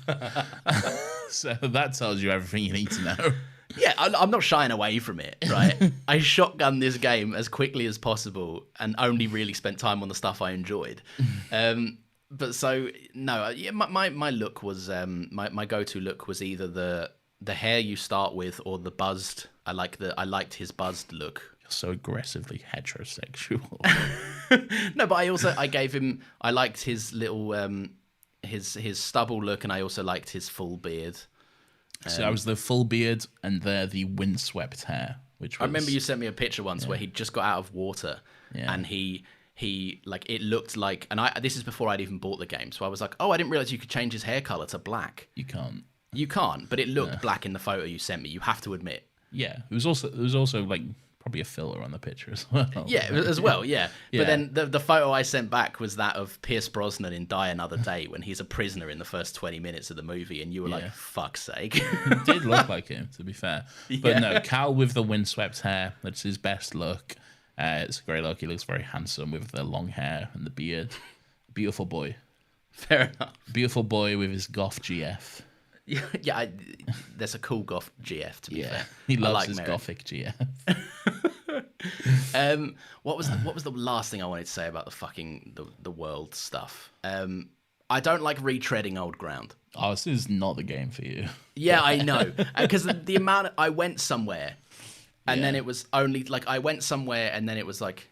So that tells you everything you need to know. Yeah, I'm not shying away from it, right? I shotgunned this game as quickly as possible and only really spent time on the stuff I enjoyed. But so no, yeah, my look was my go-to look was either the hair you start with or the buzzed. I liked his buzzed look. So aggressively heterosexual. No, but I liked his little his stubble look, and I also liked his full beard. So I was the full beard and the windswept hair, which was, I remember you sent me a picture once where he just got out of water, Yeah. and he like it looked like, and this is before I'd even bought the game, so I was like, oh, I didn't realize you could change his hair color to black. You can't. You can't, but it looked black in the photo you sent me. You have to admit. Yeah, it was also like probably a filler on the picture as well. Yeah, as well, yeah. Yeah. But then the photo I sent back was that of Pierce Brosnan in Die Another Day when he's a prisoner in the first 20 minutes of the movie, and you were like, fuck's sake. It did look like him, to be fair. But no, Cal with the windswept hair, that's his best look. It's a great look. He looks very handsome with the long hair and the beard. Beautiful boy. Fair enough. Beautiful boy with his goth GF. Yeah, there's a cool goth GF, to be fair. He I loves like his Merrick. gothic GF. What was the last thing I wanted to say about the fucking the world stuff? I don't like retreading old ground. Oh, this is not the game for you. Yeah, I know, because the amount I went somewhere, and then it was only like I went somewhere, and then it was like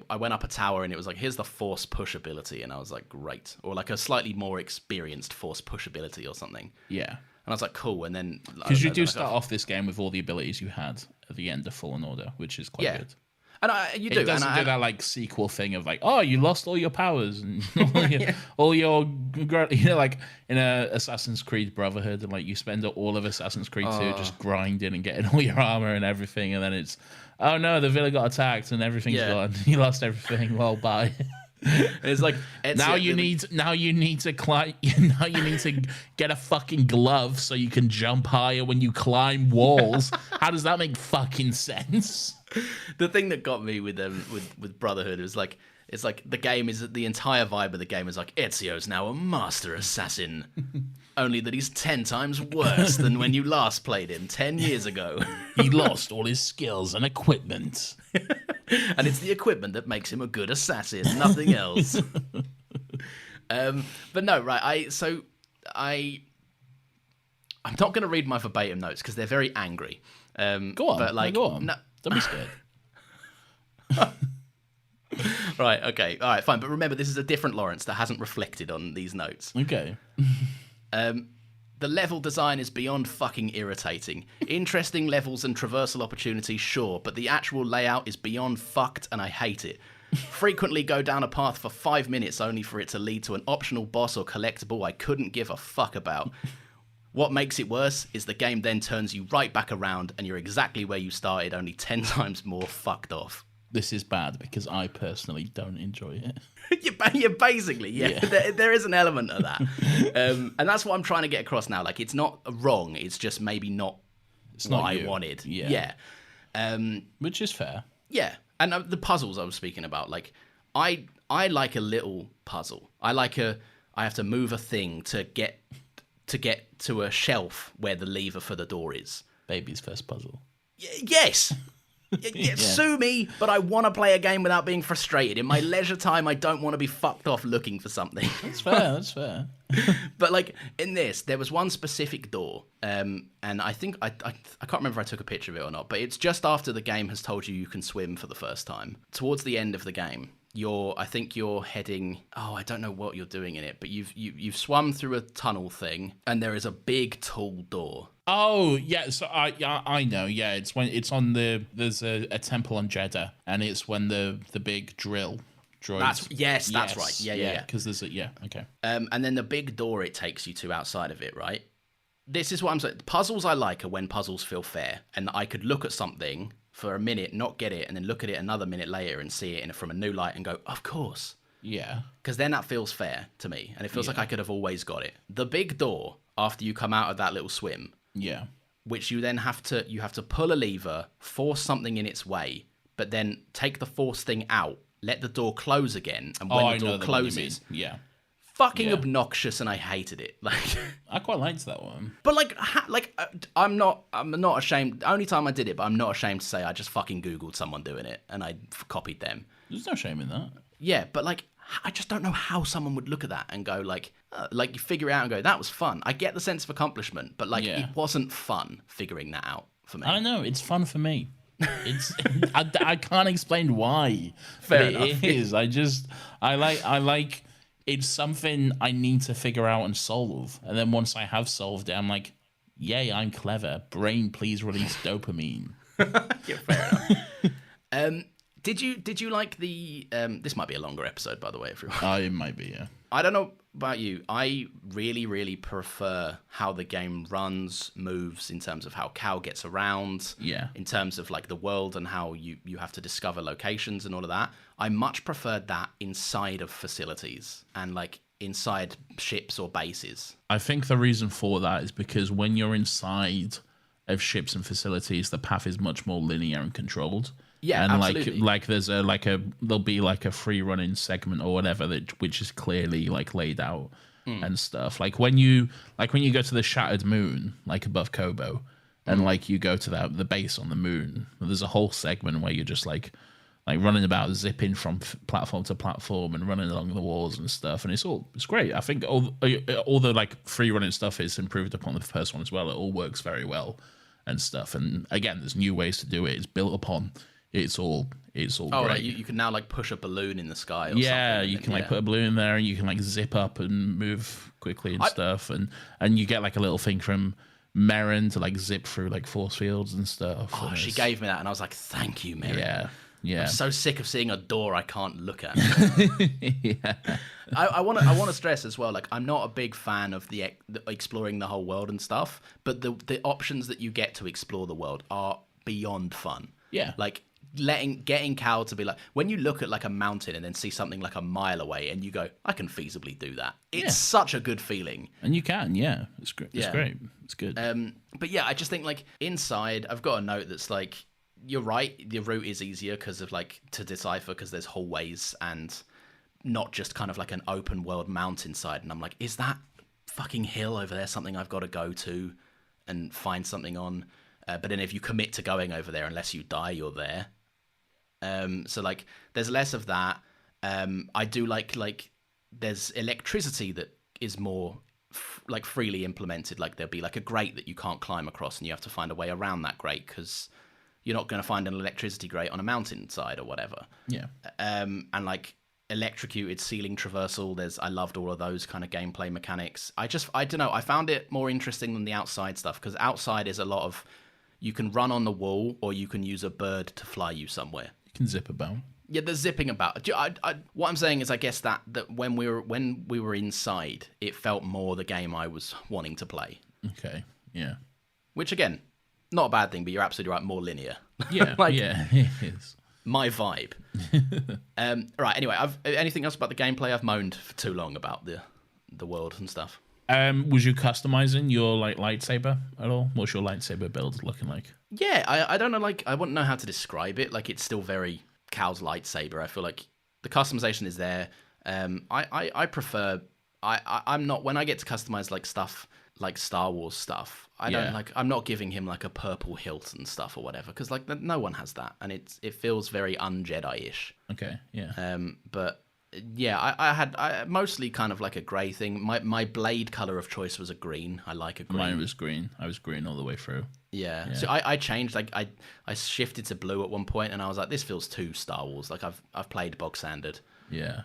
I went up a tower, and it was like, here's the force push ability, and I was like, great, or like a slightly more experienced force push ability or something. Yeah. And I was like, cool, and then Because you do start off this game with all the abilities you had at the end of Fallen Order, which is quite good. And you do. It doesn't and do that like sequel thing of like, oh, you lost all your powers and all your, like in Assassin's Creed Brotherhood, and like you spend all of Assassin's Creed 2 just grinding and getting all your armor and everything, and then it's, oh no, the villa got attacked and everything's gone. You lost everything. Well, bye. It's like now you need to climb. Now you need to get a fucking glove so you can jump higher when you climb walls. How does that make fucking sense? The thing that got me with Brotherhood was like, it's like the game is, the entire vibe of the game is like, Ezio's now a master assassin, only that he's 10 times worse than when you last played him 10 years ago. He lost all his skills and equipment. And it's the equipment that makes him a good assassin, nothing else. But no, right, I'm not going to read my verbatim notes because they're very angry. Go on, but like, go on. No, Don't be scared. right, okay, all right, fine. But remember, this is a different Lawrence that hasn't reflected on these notes. Okay. The level design is beyond fucking irritating. Interesting levels and traversal opportunities, sure, but the actual layout is beyond fucked and I hate it. Frequently go down a path for 5 minutes only for it to lead to an optional boss or collectible I couldn't give a fuck about. What makes it worse is the game then turns you right back around and you're exactly where you started, only 10 times more fucked off. This is bad because I personally don't enjoy it. Yeah, basically, yeah. There is an element of that. And that's what I'm trying to get across now. Like, it's not wrong. It's just maybe not what not I you. wanted. Yeah. Which is fair. Yeah. And the puzzles I was speaking about, like, I like a little puzzle. I have to move a thing to get to a shelf where the lever for the door is. Baby's first puzzle. Yes. Sue me, but I want to play a game without being frustrated. In my leisure time, I don't want to be fucked off looking for something. That's fair, that's fair. But like in this, there was one specific door, and I think I can't remember if I took a picture of it or not, but it's just after the game has told you can swim for the first time. Towards the end of the game, I think you're heading, I don't know what you're doing in it, but you've swum through a tunnel thing, and there is a big tall door. Oh yeah, so I know. Yeah, it's when it's on there's a temple on Jeddah, and it's when the big drill droids. That's right. Yeah. Because there's okay. And then the big door it takes you to outside of it, right? This is what I'm saying. Puzzles I like are when puzzles feel fair, and I could look at something for a minute, not get it, and then look at it another minute later and see it from a new light and go, of course. Yeah. Because then that feels fair to me, and it feels like I could have always got it. The big door, after you come out of that little swim, which you then have to pull a lever, force something in its way, but then take the force thing out, let the door close again, and when the door closes, fucking obnoxious, and I hated it. Like, I quite liked that one. But I'm not ashamed. The only time I did it, but I'm not ashamed to say I just fucking Googled someone doing it and I copied them. There's no shame in that. Yeah, but like, I just don't know how someone would look at that and go like you figure it out and go, that was fun. I get the sense of accomplishment, but like, it wasn't fun figuring that out for me. I don't know. It's fun for me. It's I can't explain why. Fair enough. It is. I like. It's something I need to figure out and solve. And then once I have solved it, I'm like, yay, I'm clever. Brain, please release dopamine. Yeah, fair enough. Did you like the... this might be a longer episode, by the way, everyone. It might be, yeah. I don't know about you. I really, really prefer how the game runs, moves, in terms of how Cal gets around. Yeah. In terms of like the world and how you have to discover locations and all of that. I much preferred that inside of facilities and like inside ships or bases. I think the reason for that is because when you're inside of ships and facilities, the path is much more linear and controlled. Yeah, and absolutely. like there's there'll be like a free running segment or whatever which is clearly like laid out and stuff. Like when you go to the Shattered Moon, like above Kobo, and like you go to the base on the moon, there's a whole segment where you're just like running about, zipping from platform to platform and running along the walls and stuff, and it's great. I think all the like free running stuff is improved upon the first one as well. It all works very well and stuff. And again, there's new ways to do it. It's built upon. It's all great. Right. You can now like push a balloon in the sky. Or something. You can like put a balloon in there, and you can like zip up and move quickly and stuff, and you get like a little thing from Merrin to like zip through like force fields and stuff. Oh, and she gave me that, and I was like, "Thank you, Merrin." Yeah. I'm so sick of seeing a door I can't look at. Yeah. I want to stress as well. Like, I'm not a big fan of the exploring the whole world and stuff, but the options that you get to explore the world are beyond fun. Yeah. Like getting Cal to be like, when you look at like a mountain and then see something like a mile away and you go, I can feasibly do that. It's such a good feeling. And you can, it's great. It's great. It's good. But yeah, I just think like inside, I've got a note that's like, you're right, the route is easier because of like to decipher, because there's hallways and not just kind of like an open world mountainside. And I'm like, is that fucking hill over there something I've got to go to and find something on? But then if you commit to going over there, unless you die, you're there. So like there's less of that. I do like there's electricity that is more like freely implemented. Like there'll be like a grate that you can't climb across and you have to find a way around that grate because you're not going to find an electricity grate on a mountainside or whatever. Yeah. And like electrocuted ceiling traversal, I loved all of those kind of gameplay mechanics. I don't know, I found it more interesting than the outside stuff, because outside is a lot of, you can run on the wall or you can use a bird to fly you somewhere. You can zip about. Yeah, there's zipping about. What I'm saying is, I guess that when we were inside, it felt more the game I was wanting to play. Okay. Yeah. Which again, not a bad thing, but you're absolutely right. More linear. Yeah. Yeah. It is. My vibe. Right. Anyway, anything else about the gameplay? I've moaned for too long about the world and stuff. Was you customizing your like lightsaber at all? What's your lightsaber build looking like? Yeah, I don't know. Like, I wouldn't know how to describe it. Like, it's still very Cal's lightsaber. I feel like the customization is there. I prefer. I'm not, when I get to customize like stuff like Star Wars stuff, I'm not giving him like a purple hilt and stuff or whatever, because like no one has that, and it feels very un-Jedi-ish. Okay, yeah. But yeah, I mostly kind of like a grey thing. My blade color of choice was a green. I like a green. Mine was green. I was green all the way through. Yeah. So I changed. Like I shifted to blue at one point, and I was like, this feels too Star Wars. Like I've played bog standard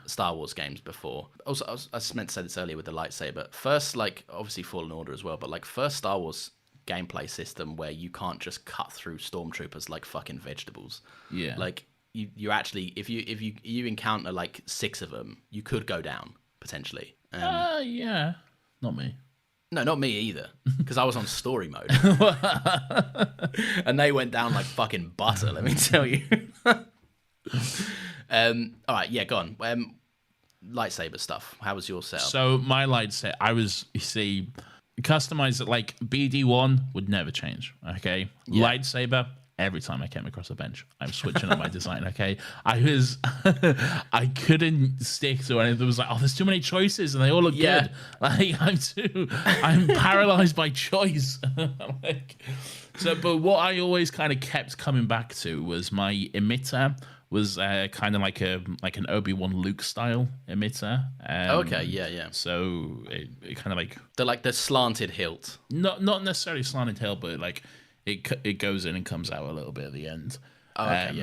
Star Wars games before. Also, I meant to say this earlier with the lightsaber. First, like obviously Fallen Order as well, but like first Star Wars gameplay system where you can't just cut through stormtroopers like fucking vegetables. Yeah. Like you actually if you encounter like 6 of them, you could go down potentially. Yeah, not me. No, not me either, because I was on story mode, and they went down like fucking butter. Let me tell you. All right, yeah, go on. Lightsaber stuff. How was your setup? So my lightsaber, customized it like BD1 would never change. Okay, lightsaber. Every time I came across a bench, I'm switching up my design. Okay, I couldn't stick to anything. There was like, oh, there's too many choices, and they all look good. Like I'm paralyzed by choice. But what I always kind of kept coming back to was my emitter was kind of like an Obi-Wan Luke style emitter. Okay, yeah. So it kind of like the slanted hilt. Not necessarily slanted hilt, but like. It goes in and comes out a little bit at the end. Oh, okay,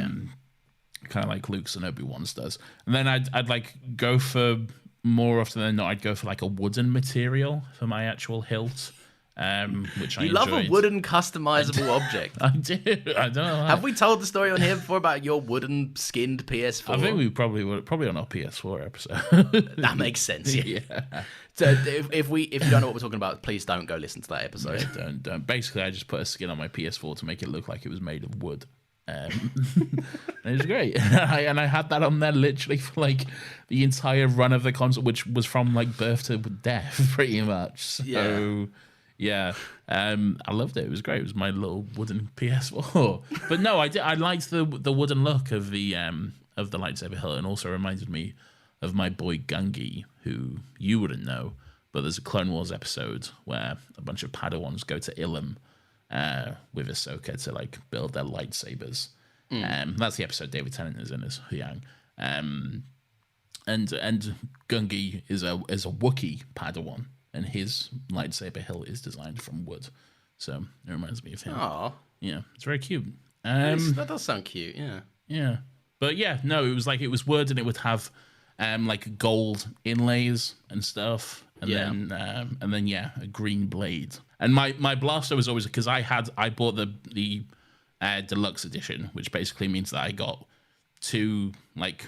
kind of like Luke's and Obi-Wan's does. And then I'd like go for more often than not. I'd go for like a wooden material for my actual hilt, which I enjoyed. Love a wooden customizable object. I do. I don't know. Have we told the story on here before about your wooden skinned PS4? I think we probably on our PS4 episode. That makes sense. Yeah. So if you don't know what we're talking about, please don't go listen to that episode. Yeah, don't. Basically, I just put a skin on my PS4 to make it look like it was made of wood. And it was great. And I had that on there literally for like the entire run of the console, which was from like birth to death, pretty much. So yeah, I loved it. It was great. It was my little wooden PS4. But no, I liked the wooden look of the lightsaber hilt, and also reminded me of my boy Gungi, who you wouldn't know, but there's a Clone Wars episode where a bunch of Padawans go to Ilum with Ahsoka to like build their lightsabers. That's the episode David Tennant is in as Huyang. And Gungi is a Wookiee Padawan, and his lightsaber hilt is designed from wood. So it reminds me of him. Aww. Yeah, it's very cute. That does sound cute, yeah. Yeah. But yeah, no, it was wood, and it would have like gold inlays and stuff, and then a green blade. And my blaster was always, because I bought the deluxe edition, which basically means that I got 2 like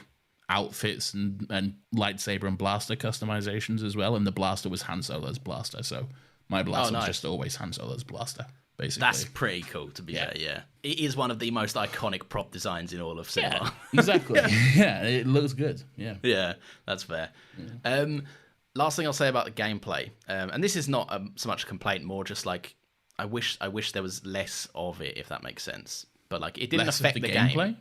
outfits and lightsaber and blaster customizations as well, and the blaster was Han Solo's blaster, so my blaster was just always Han Solo's blaster. Basically. That's pretty cool, to be fair, yeah. It is one of the most iconic prop designs in all of cinema. Yeah, exactly. Yeah, it looks good. Yeah. Yeah, that's fair. Yeah. Last thing I'll say about the gameplay, and this is not so much a complaint, more just like, I wish there was less of it, if that makes sense. But like, it didn't affect the gameplay. Game.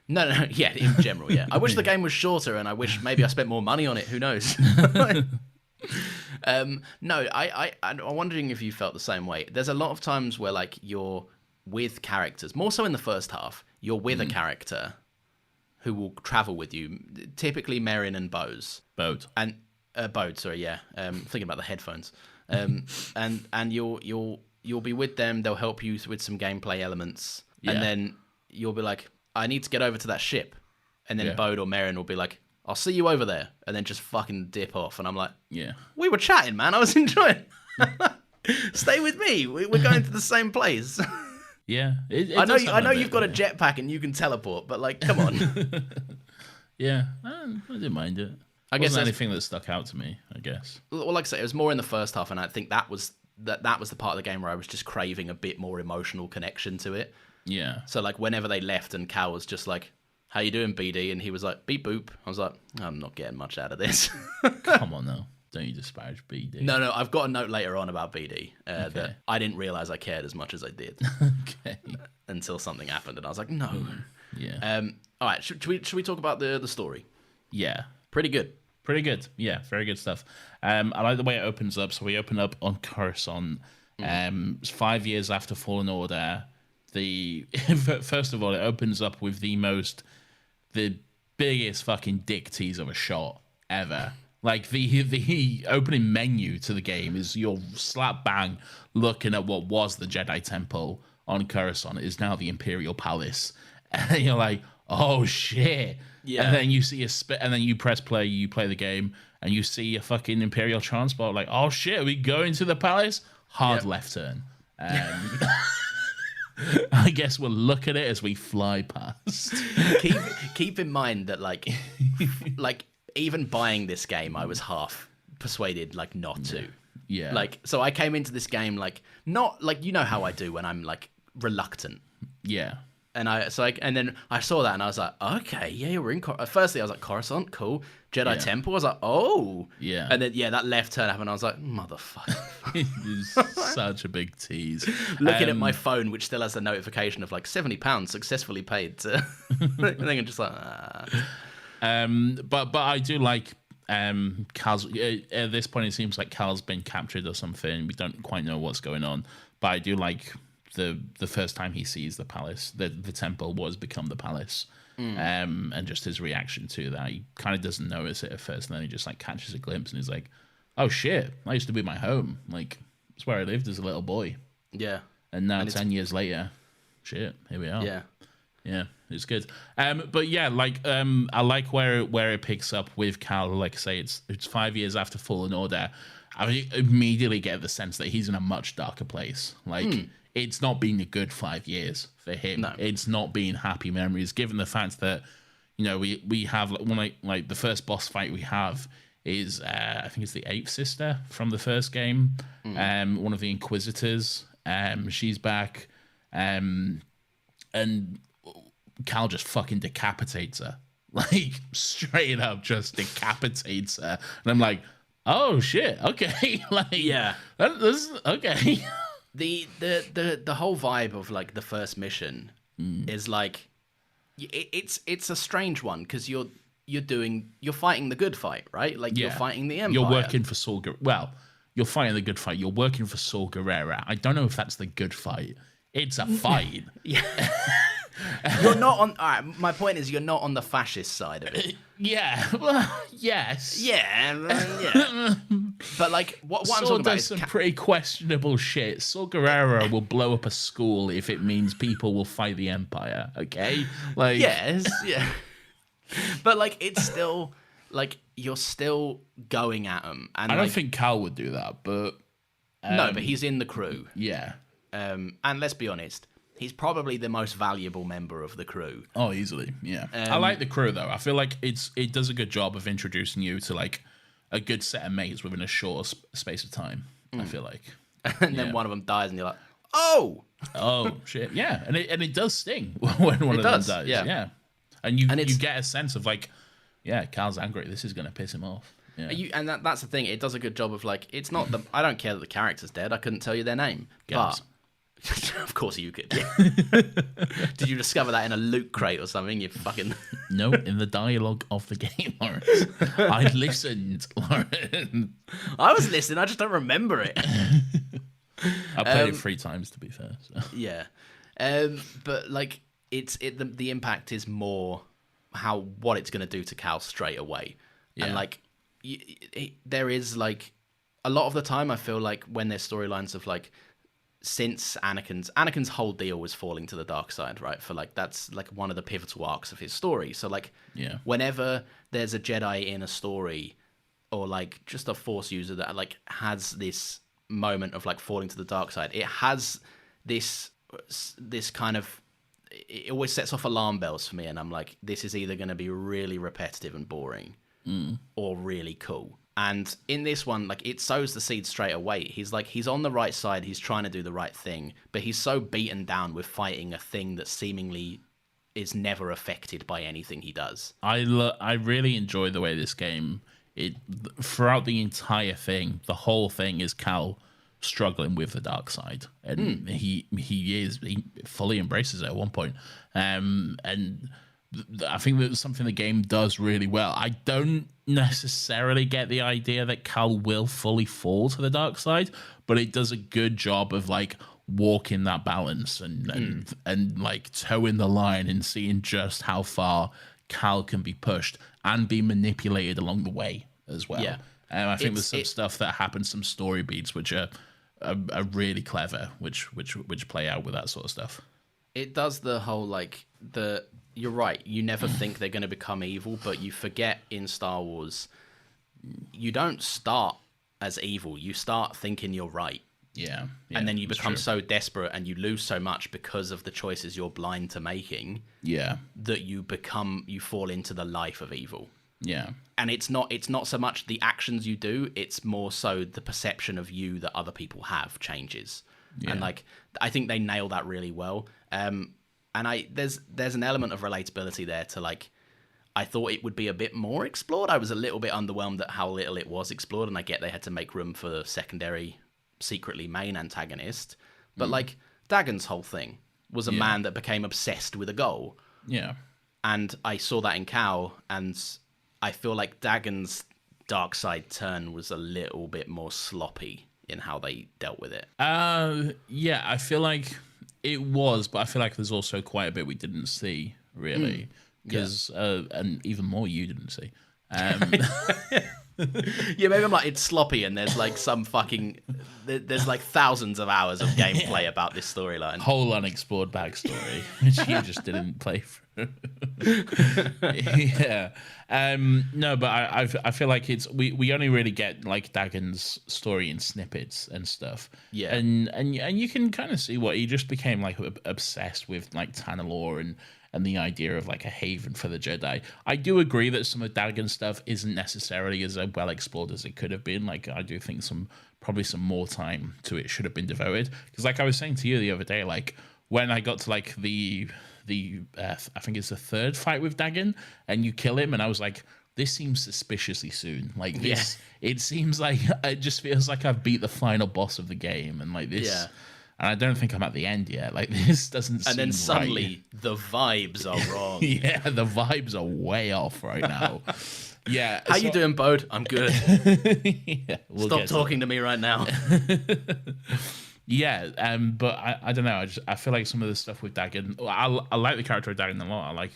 No, yeah, in general, yeah. I wish the game was shorter, and I wish maybe I spent more money on it. Who knows? No, I'm wondering if you felt the same way. There's a lot of times where like you're with characters, more so in the first half, you're with a character who will travel with you, typically Merrin and Bose. Bode, sorry, yeah. Thinking about the headphones. And you'll be with them, they'll help you with some gameplay elements, and then you'll be like, I need to get over to that ship. And then Bode or Merrin will be like, I'll see you over there, and then just fucking dip off. And I'm like, we were chatting, man. I was enjoying. Stay with me. We're going to the same place. Yeah, I know you've got a jetpack and you can teleport, but like, come on. Yeah, I didn't mind it. I guess anything that stuck out to me, I guess. Well, like I say, it was more in the first half, and I think that was the part of the game where I was just craving a bit more emotional connection to it. Yeah. So like, whenever they left, and Cal was just like, how you doing, BD? And he was like, beep boop. I was like, I'm not getting much out of this. Come on, now. Don't you disparage BD? No, I've got a note later on about BD that I didn't realize I cared as much as I did. Okay. Until something happened, and I was like, no. Yeah. All right, should we talk about the story? Yeah. Pretty good. Yeah, very good stuff. I like the way it opens up. So we open up on Coruscant. 5 years after Fallen Order. First of all, it opens up with the biggest fucking dick tease of a shot ever. Like the opening menu to the game is you're slap bang looking at what was the Jedi Temple on Coruscant. It is now the Imperial Palace, and you're like, oh shit. Yeah. And then you see and then you press play, you play the game, and you see a fucking Imperial transport. Like, oh shit, are we going to the palace? Hard left turn. I guess we'll look at it as we fly past. keep in mind that like even buying this game, I was half persuaded like not to. Yeah. Like, so I came into this game like not like, you know how I do when I'm like reluctant. Yeah. And then I saw that and I was like, okay, yeah, we're in. Firstly, I was like, Coruscant, cool. Jedi Temple. I was like, oh, yeah. And then that left turn happened. I was like, motherfucker. It's such a big tease. Looking at my phone, which still has a notification of like £70 successfully paid. To... and then I'm just like, But I do like Cal's. At this point, it seems like Cal's been captured or something. We don't quite know what's going on, but I do like the first time he sees the palace, the temple was become the palace, and just his reaction to that. He kind of doesn't notice it at first, and then he just like catches a glimpse, and he's like, "Oh shit! That used to be my home. Like it's where I lived as a little boy." yeah. And now 10 years later, shit, here we are. Yeah. Yeah, it's good. But yeah, like I like where it picks up with Cal. Like I say, it's 5 years after Fallen Order. I immediately get the sense that he's in a much darker place. Like it's not been a good 5 years for him. No. It's not been happy memories, given the fact that we have like the first boss fight we have is I think it's the 8th sister from the first game. One of the Inquisitors. She's back. And Cal just fucking decapitates her. Like, straight up just decapitates her. And I'm like, oh, shit, okay. Like, Yeah. This okay. The whole vibe of, like, the first mission is, like, it's a strange one, because you're fighting the good fight, right? Like, you're fighting the Empire. You're working for Saul Guerrera. Well, you're fighting the good fight. You're working for Saul Guerrera. I don't know if that's the good fight. It's a fight. Yeah. You're not on. All right, my point is, you're not on the fascist side of it. Yeah. Well, yes. Yeah. But like, what I'm Saul talking about does is some pretty questionable shit. Saul Guerrera will blow up a school if it means people will fight the Empire. Okay. Like. yes, yeah. But like, it's still like you're still going at him, and I don't like, think Cal would do that, but no, but he's in the crew. yeah. And let's be honest, he's probably the most valuable member of the crew. Oh, easily, yeah. I like the crew though. I feel like it does a good job of introducing you to like a good set of mates within a short space of time. I feel like, And then one of them dies, and you're like, oh, shit, yeah, and it does sting when one of them dies, yeah. And you get a sense of like, yeah, Cal's angry. This is gonna piss him off. Yeah. And that's the thing. It does a good job of like, it's not the. I don't care that the character's dead. I couldn't tell you their name, but. Of course you could. Did you discover that in a loot crate or something? You fucking... No, in the dialogue of the game, Lawrence. I listened, Lawrence. I was listening, I just don't remember it. I played it 3 times, to be fair. So. Yeah. But like, the impact is more what it's going to do to Cal straight away. Yeah. And like, there is like, a lot of the time I feel like when there's storylines of like, since Anakin's whole deal was falling to the dark side, right? For like, that's like one of the pivotal arcs of his story. So like, whenever there's a Jedi in a story, or like just a Force user that like has this moment of like falling to the dark side, it has this kind of, it always sets off alarm bells for me, and I'm like, this is either going to be really repetitive and boring, or really cool. And in this one, like, it sows the seed straight away. He's on the right side. He's trying to do the right thing, but he's so beaten down with fighting a thing that seemingly is never affected by anything he does. I really enjoy the way this game, throughout the entire thing, the whole thing is Cal struggling with the dark side, and he fully embraces it at one point. And I think that's something the game does really well. I don't necessarily get the idea that Cal will fully fall to the dark side, but it does a good job of like walking that balance and like towing the line and seeing just how far Cal can be pushed and be manipulated along the way as well. Yeah. I think there's some stuff that happens, some story beats which are really clever, which play out with that sort of stuff. It does the whole like you're right. You never think they're going to become evil, but you forget in Star Wars, you don't start as evil. You start thinking you're right. Yeah. And then you that's become true. so desperate and you lose so much because of the choices you're blind to making Yeah. that you fall into the life of evil. Yeah. And it's not so much the actions you do, it's more so the perception of you that other people have changes. Yeah. And like I think they nail that really well. And there's an element of relatability there to like I thought it would be a bit more explored. I was a little bit underwhelmed at how little it was explored, and I get they had to make room for the secondary, secretly main antagonist. But like Dagon's whole thing was a man that became obsessed with a goal. Yeah. And I saw that in Cal, and I feel like Dagon's dark side turn was a little bit more sloppy in how they dealt with it. Yeah, I feel like it was, but I feel like there's also quite a bit we didn't see, really. Because, and even more you didn't see. Yeah, maybe I'm like, it's sloppy, and there's like some fucking... There's like thousands of hours of gameplay about this storyline. Whole unexplored backstory, which you just didn't play through. Yeah. No, but I feel like we only really get like Dagon's story in snippets and stuff. Yeah. And you can kind of see what he just became like obsessed with, like Tanalorr and the idea of like a haven for the Jedi. I do agree that some of Dagon's stuff isn't necessarily as well explored as it could have been. Like I do think probably some more time to it should have been devoted. Because like I was saying to you the other day, like when I got to like the I think it's the third fight with Dagon, and you kill him, and I was like, this seems suspiciously soon. Like this, it seems like it just feels like I've beat the final boss of the game, and like this. Yeah. And I don't think I'm at the end yet. Like this doesn't. And then suddenly right. the vibes are wrong. Yeah, the vibes are way off right now. Yeah. How you doing, Bode? I'm good. Yeah, Stop talking to me right now. Yeah, but I don't know. I feel like some of the stuff with Dagon. I like the character of Dagon a lot. I like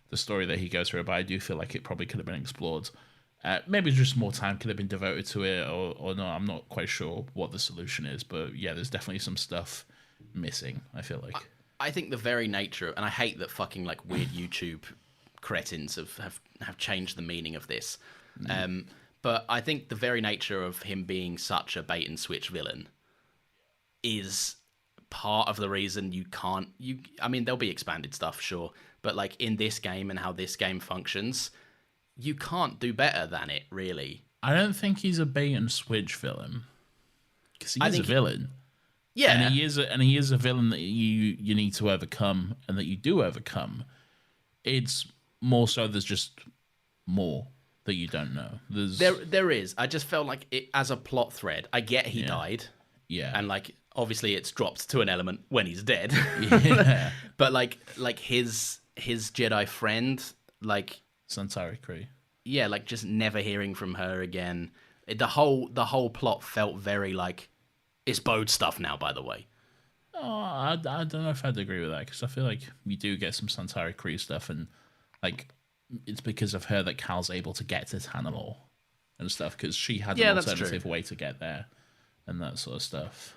the story that he goes through, but I do feel like it probably could have been explored. Maybe just more time could have been devoted to it, or no. I'm not quite sure what the solution is, but yeah, there's definitely some stuff missing. I feel like. I think the very nature, and I hate that fucking like weird YouTube cretins have changed the meaning of this. But I think the very nature of him being such a bait and switch villain is part of the reason I mean, there'll be expanded stuff, sure, but like in this game and how this game functions, you can't do better than it, really. I don't think he's a bait and switch villain, because he's a villain. Yeah, and he is a villain that you need to overcome, and that you do overcome. It's more so there's just more that you don't know. There is. I just felt like it as a plot thread. I get he died. Yeah, and like obviously it's dropped to an element when he's dead. Yeah. But like his Jedi friend, like Santari Cree. Yeah, like just never hearing from her again. The whole plot felt very like it's Bode stuff now. By the way. Oh, I don't know if I'd agree with that, because I feel like we do get some Santari Cree stuff, and like it's because of her that Cal's able to get to Tanalorr and stuff, because she had an alternative way to get there and that sort of stuff.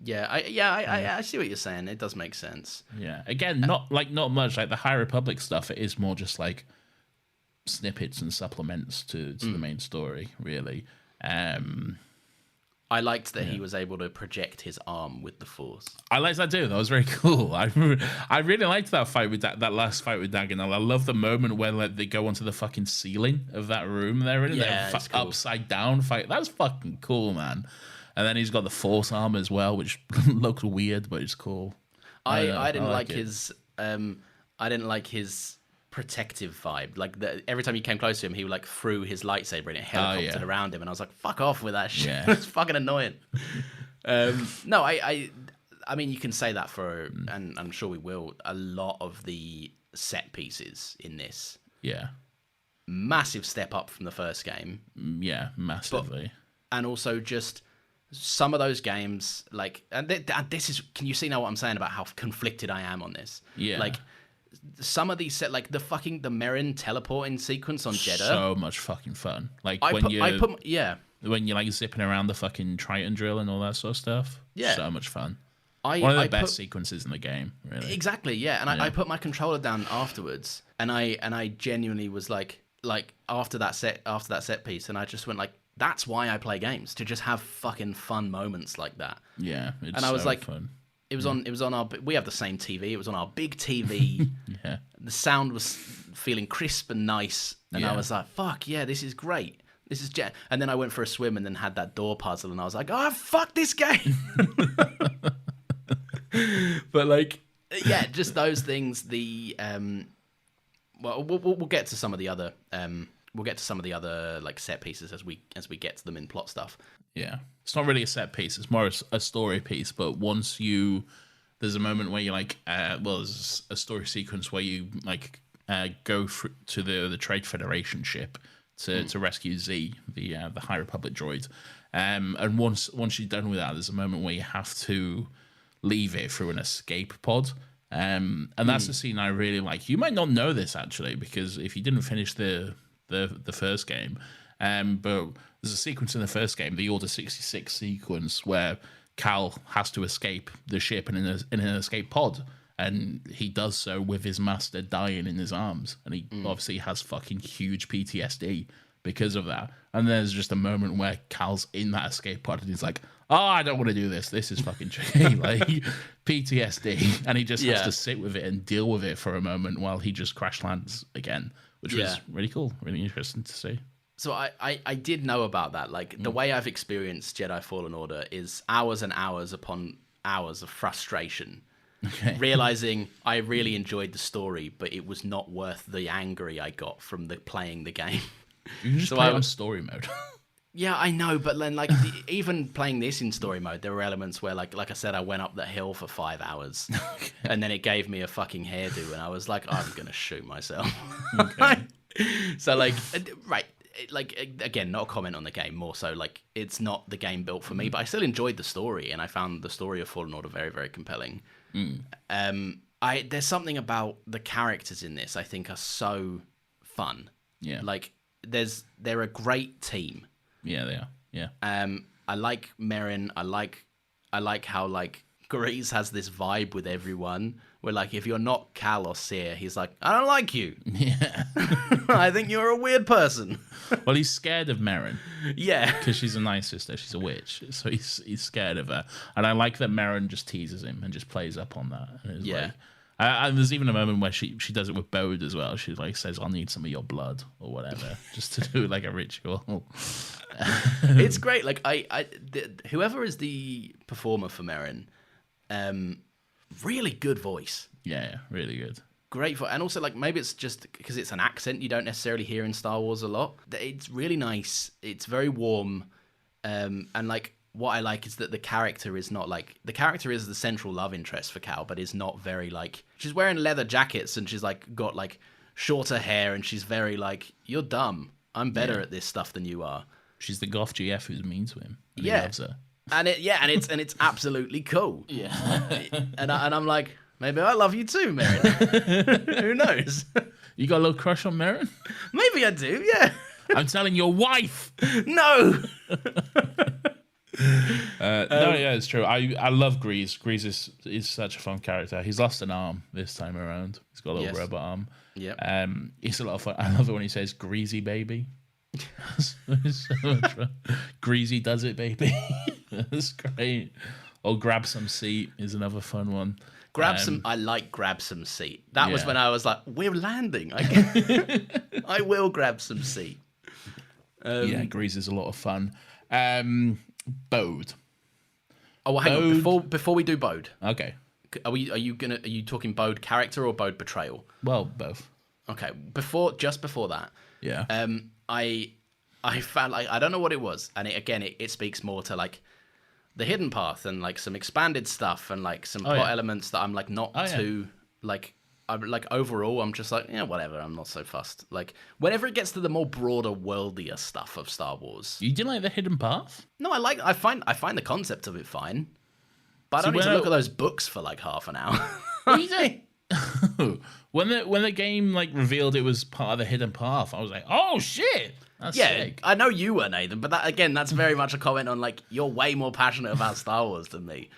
Yeah, I see what you're saying. It does make sense. Yeah, again, not much like the High Republic stuff. It is more just like snippets and supplements to the main story, really. I liked that he was able to project his arm with the Force. I liked that too. That was very cool. I really liked that fight with that last fight with Dagon. I love the moment where like, they go onto the fucking ceiling of that room they're in. Yeah, it's cool. Upside down fight. That's fucking cool, man. And then he's got the Force arm as well, which looks weird, but it's cool. I didn't like his protective vibe. Like every time you came close to him, he like threw his lightsaber and it helicoptered around him, and I was like, "Fuck off with that shit!" Yeah. It's fucking annoying. No, I mean, you can say that for, and I'm sure we will, a lot of the set pieces in this. Yeah, massive step up from the first game. Yeah, massively. And also just some of those games, like, and this is, can you see now what I'm saying about how conflicted I am on this? Yeah, like. Some of these set, like the Merrin teleporting sequence on Jeddah, so much fucking fun. Like when you're like zipping around the fucking Triton drill and all that sort of stuff. Yeah, so much fun. One of the best sequences in the game, really. Exactly, yeah. And I put my controller down afterwards, and I genuinely was like after that set piece, and I just went like, that's why I play games, to just have fucking fun moments like that. Yeah, it's And I was so like, fun. it was on our. We have the same TV. It was on our big TV. Yeah. The sound was feeling crisp and nice, and I Yeah. was like, "Fuck yeah, this is great. This is And then I went for a swim and then had that door puzzle, and I was like, "Oh fuck this game!" But like, yeah, just those things. Well, we'll get to some of the other like set pieces as we get to them in plot stuff. Yeah, it's not really a set piece; it's more a story piece. But there's a moment where you like, there's a story sequence where you like go to the Trade Federation ship to rescue Z, the High Republic droid. And once you're done with that, there's a moment where you have to leave it through an escape pod. And that's the scene I really like. You might not know this actually, because if you didn't finish the first game, but there's a sequence in the first game, the Order 66 sequence, where Cal has to escape the ship in an escape pod, and he does so with his master dying in his arms, and he obviously has fucking huge PTSD because of that. And there's just a moment where Cal's in that escape pod and he's like, "Oh, I don't want to do this. This is fucking tricky." Like PTSD, and he just has to sit with it and deal with it for a moment while he just crash lands again, which was really cool, really interesting to see. So I did know about that. Like, the way I've experienced Jedi Fallen Order is hours and hours upon hours of frustration. Okay. Realizing I really enjoyed the story, but it was not worth the angry I got from playing the game. You can just play it on story mode. Yeah, I know, but then like even playing this in story mode, there were elements where like I said, I went up the hill for 5 hours, and then it gave me a fucking hairdo, and I was like, I'm gonna shoot myself. Okay. So like, right. Like, again, not a comment on the game, more so like it's not the game built for me, but I still enjoyed the story, and I found the story of Fallen Order very, very compelling. There's something about the characters in this I think are so fun. Yeah, like they're a great team. Yeah, they are. Yeah. I like Merrin. I like how like Grease has this vibe with everyone. Where like if you're not Cal or Seer, he's like, I don't like you. Yeah. I think you're a weird person. Well, he's scared of Merrin. Yeah. Because she's a nice sister. She's a witch. So he's scared of her. And I like that Merrin just teases him and just plays up on that. And like, and there's even a moment where she does it with Bode as well. She like says, I'll need some of your blood or whatever, just to do like a ritual. It's great. Like whoever is the performer for Merrin, really good voice. Yeah, really good. Great voice. And also, like, maybe it's just because it's an accent you don't necessarily hear in Star Wars a lot. It's really nice. It's very warm. And, like, what I like is that the character is not, like... The character is the central love interest for Cal, but is not very, like... She's wearing leather jackets, and she's, like, got, like, shorter hair, and she's very, like, you're dumb. I'm better at this stuff than you are. She's the goth GF who's mean to him. And he loves her. And it's absolutely cool. Yeah. and I'm like, maybe I love you too, Merrin. Who knows? You got a little crush on Merrin? Maybe I do, yeah. I'm telling your wife. No. No, yeah, it's true. I love Grease. Grease is such a fun character. He's lost an arm this time around. He's got a little robot arm. Yeah. He's a lot of fun. I love it when he says "greasy baby." It's so much fun. Greasy does it, baby. That's great. Or grab some seat is another fun one. I like grab some seat. That was when I was like, we're landing. I will grab some seat. Grease is a lot of fun. Bode. Oh, well, hang on. Before we do Bode. Okay. Are you talking Bode character or Bode betrayal? Well, both. Okay. Just before that. Yeah. I found, like, I don't know what it was, and it speaks more to like the hidden path and like some expanded stuff and like some plot elements that I'm like not too like. I'm like overall, I'm just like, yeah, whatever. I'm not so fussed. Like whenever it gets to the more broader, worldier stuff of Star Wars, you didn't like the hidden path? No, I find the concept of it fine, but I don't need to look at those books for like half an hour. What are you doing? When the game like revealed it was part of the hidden path, I was like, oh shit, that's sick. I know you were, Nathan, but that's very much a comment on like you're way more passionate about Star Wars than me.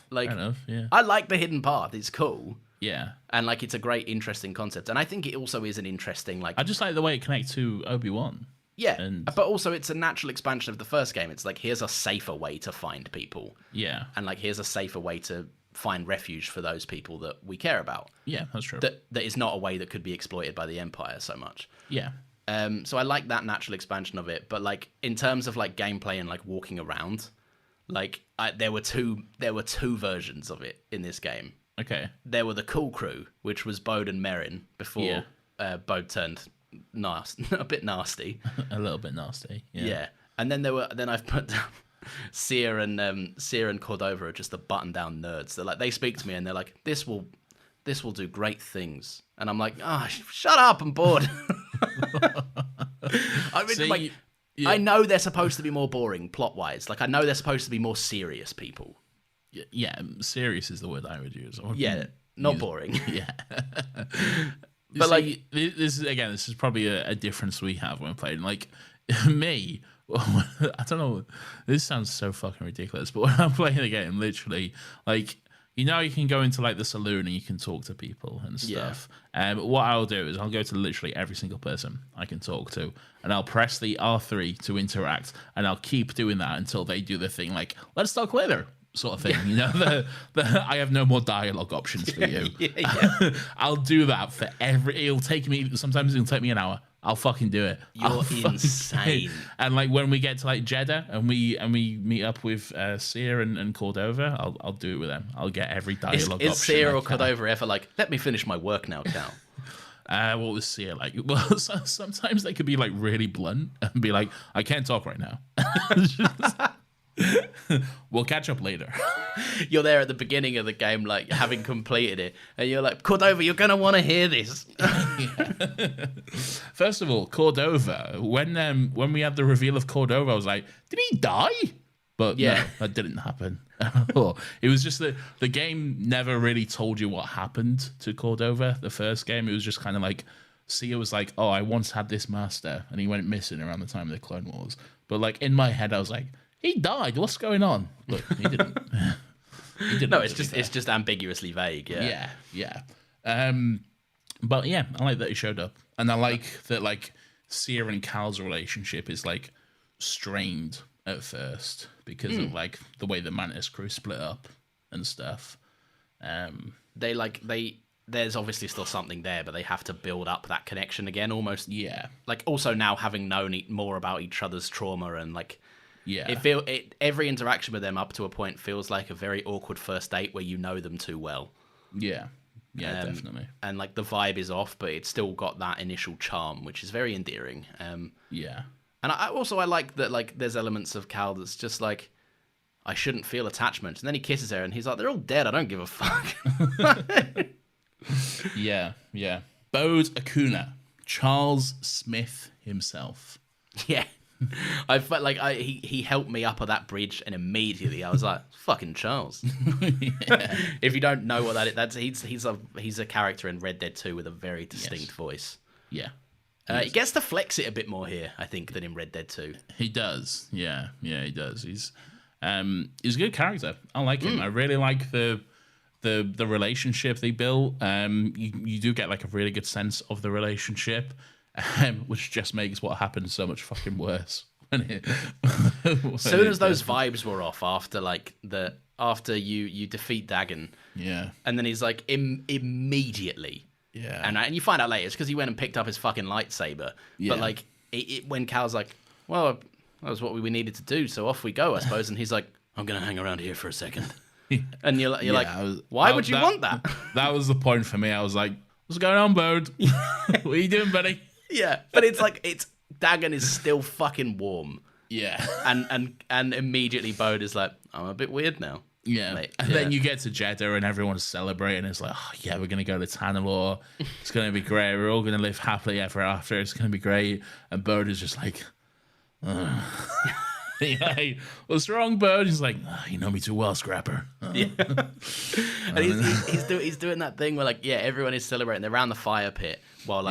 Like, fair enough, yeah. I like the hidden path; it's cool. Yeah, and like it's a great, interesting concept, and I think it also is an interesting like. I just like the way it connects to Obi-Wan. Yeah, And but also it's a natural expansion of the first game. It's like, here's a safer way to find people. yeah, And like, here's a safer way to find refuge for those people that we care about. yeah, that's true. That is not a way that could be exploited by the Empire so much. Yeah. So I like that natural expansion of it. But like, in terms of like gameplay and like walking around, like there were two versions of it in this game. Okay. There were the cool crew, which was Bode and Merrin before Bode turned a bit nasty. A little bit nasty. Yeah. And then I've put down Seer and Cordova are just the button down nerds. They speak to me and they're like, this will do great things. And I'm like, shut up, I'm bored. I mean, See, I know they're supposed to be more boring plot wise. Like, I know they're supposed to be more serious people. Yeah, serious is the word I would use. Yeah, not boring. Yeah. But see, this is probably a difference we have when playing. Like me, I don't know. This sounds so fucking ridiculous, but when I'm playing a game, literally, like, you can go into like the saloon and you can talk to people and stuff. What I'll do is I'll go to literally every single person I can talk to, and I'll press the R3 to interact, and I'll keep doing that until they do the thing like, let's talk later, sort of thing. I have no more dialogue options for you. I'll do that for sometimes it'll take me an hour. I'll fucking do it. You're insane. And like when we get to like Jedi and we meet up with Seer and Cordova, I'll do it with them. I'll get every dialogue option. Is Seer or Cordova ever like, let me finish my work now, Cal? What was Seer like? Well, sometimes they could be like really blunt and be like, I can't talk right now. We'll catch up later. You're there at the beginning of the game, like having completed it, and you're like, Cordova, you're gonna want to hear this. First of all, Cordova. When we had the reveal of Cordova, I was like, did he die? But no, that didn't happen. It was just that the game never really told you what happened to Cordova. The first game, it was just kind of like, Sia was like, oh, I once had this master, and he went missing around the time of the Clone Wars. But like in my head, I was like, he died. What's going on? Look, he didn't. No, it's just ambiguously vague. Yeah. But yeah, I like that he showed up, and I like that like Seer and Cal's relationship is like strained at first because of like the way the Mantis crew split up and stuff. There's obviously still something there, but they have to build up that connection again, almost. Yeah. Like also now having known more about each other's trauma and like. Yeah. Every interaction with them up to a point feels like a very awkward first date where you know them too well. Yeah. Yeah, definitely. And like the vibe is off, but it's still got that initial charm, which is very endearing. Yeah. And I like that like there's elements of Cal that's just like, I shouldn't feel attachment. And then he kisses her and he's like, they're all dead. I don't give a fuck. Yeah. Bode Akuna. Charles Smith himself. Yeah. I felt like he helped me up on that bridge, and immediately I was like, "Fucking Charles." Yeah. If you don't know what that is, he's a character in Red Dead 2 with a very distinct voice. Yeah, he gets to flex it a bit more here, I think, than in Red Dead 2. He does. Yeah, he does. He's a good character. I like him. I really like the relationship they built. You do get like a really good sense of the relationship. Which just makes what happened so much fucking worse. As soon as those vibes were off after you defeat Dagon, and then he's like immediately, and you find out later it's because he went and picked up his fucking lightsaber. But like when Cal's like, well, that was what we needed to do, so off we go, I suppose. And he's like, I'm gonna hang around here for a second. And you're like, why would you want that? That was the point for me. I was like, what's going on, Bode? What are you doing, buddy? Yeah, but it's like Dagon is still fucking warm. Yeah, and immediately Bode is like, I'm a bit weird now. Yeah, mate. And then you get to Jeddah and everyone's celebrating. It's like, oh yeah, we're gonna go to Tanalor. It's gonna be great. We're all gonna live happily ever after. It's gonna be great. And Bode is just like, like, what's wrong, Bode? He's like, you know me too well, Scrapper. Yeah. And he's doing that thing where like, everyone is celebrating. They're around the fire pit while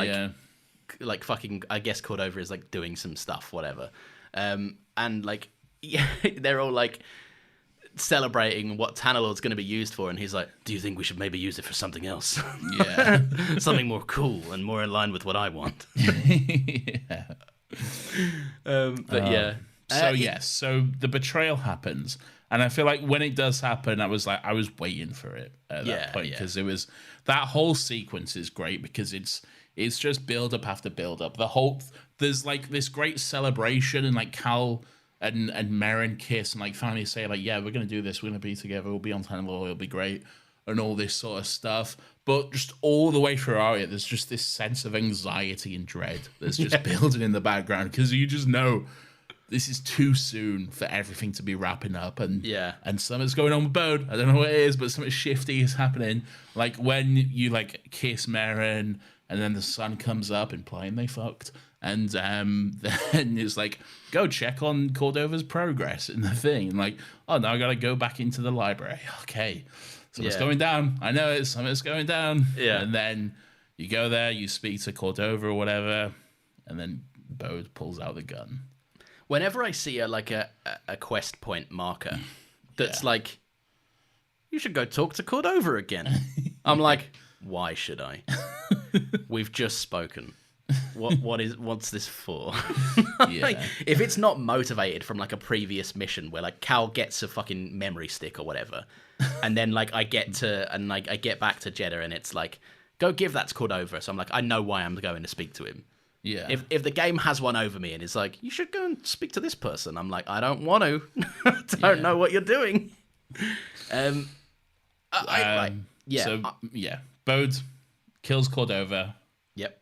like fucking, I guess Cordova is like doing some stuff, whatever. And like, they're all like celebrating what Tanalor's going to be used for, and he's like, do you think we should maybe use it for something else? Yeah. Something more cool and more in line with what I want. Yeah. But yeah. So yes, so the betrayal happens, and I feel like when it does happen, I was waiting for it at that point, because it was, that whole sequence is great because it's just build up after build up. There's like this great celebration, and like Cal and Merrin kiss and like finally say like, yeah, we're gonna do this, we're gonna be together, we'll be on Tenlor, it'll be great, and all this sort of stuff. But just all the way throughout it, there's just this sense of anxiety and dread that's just building in the background, because you just know this is too soon for everything to be wrapping up, and something's going on with Bode. I don't know what it is, but something shifty is happening. Like when you like kiss Merrin, and then the sun comes up implying they fucked, and then it's like, go check on Cordova's progress in the thing, and like, oh, now I gotta go back into the library. Okay, something's going down. I know something's going down. Yeah, and then you go there, you speak to Cordova or whatever, and then Bode pulls out the gun. Whenever I see a quest point marker that's like, you should go talk to Cordova again, I'm like, why should I? We've just spoken. What's this for? Like, if it's not motivated from like a previous mission where like Cal gets a fucking memory stick or whatever, and then like I get back to Jeddah and it's like, go give that to Cordova. So I'm like, I know why I'm going to speak to him. Yeah. If the game has one over me and it's like, you should go and speak to this person, I'm like, I don't want to. I don't know what you're doing. Bode kills Cordova. Yep.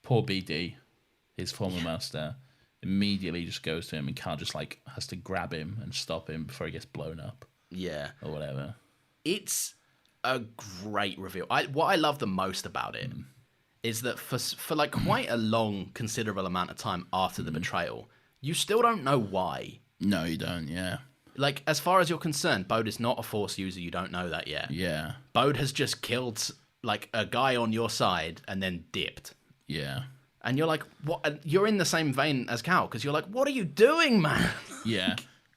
Poor BD, his former master, immediately just goes to him, and Cal just like has to grab him and stop him before he gets blown up. Yeah. Or whatever. It's a great reveal. What I love the most about it is that for like quite a long, considerable amount of time after the betrayal, you still don't know why. No, you don't, yeah. Like, as far as you're concerned, Bode is not a Force user. You don't know that yet. Yeah. Bode has just killed, like, a guy on your side and then dipped. Yeah. And you're like, what? And you're in the same vein as Cal, because you're like, what are you doing, man? Yeah.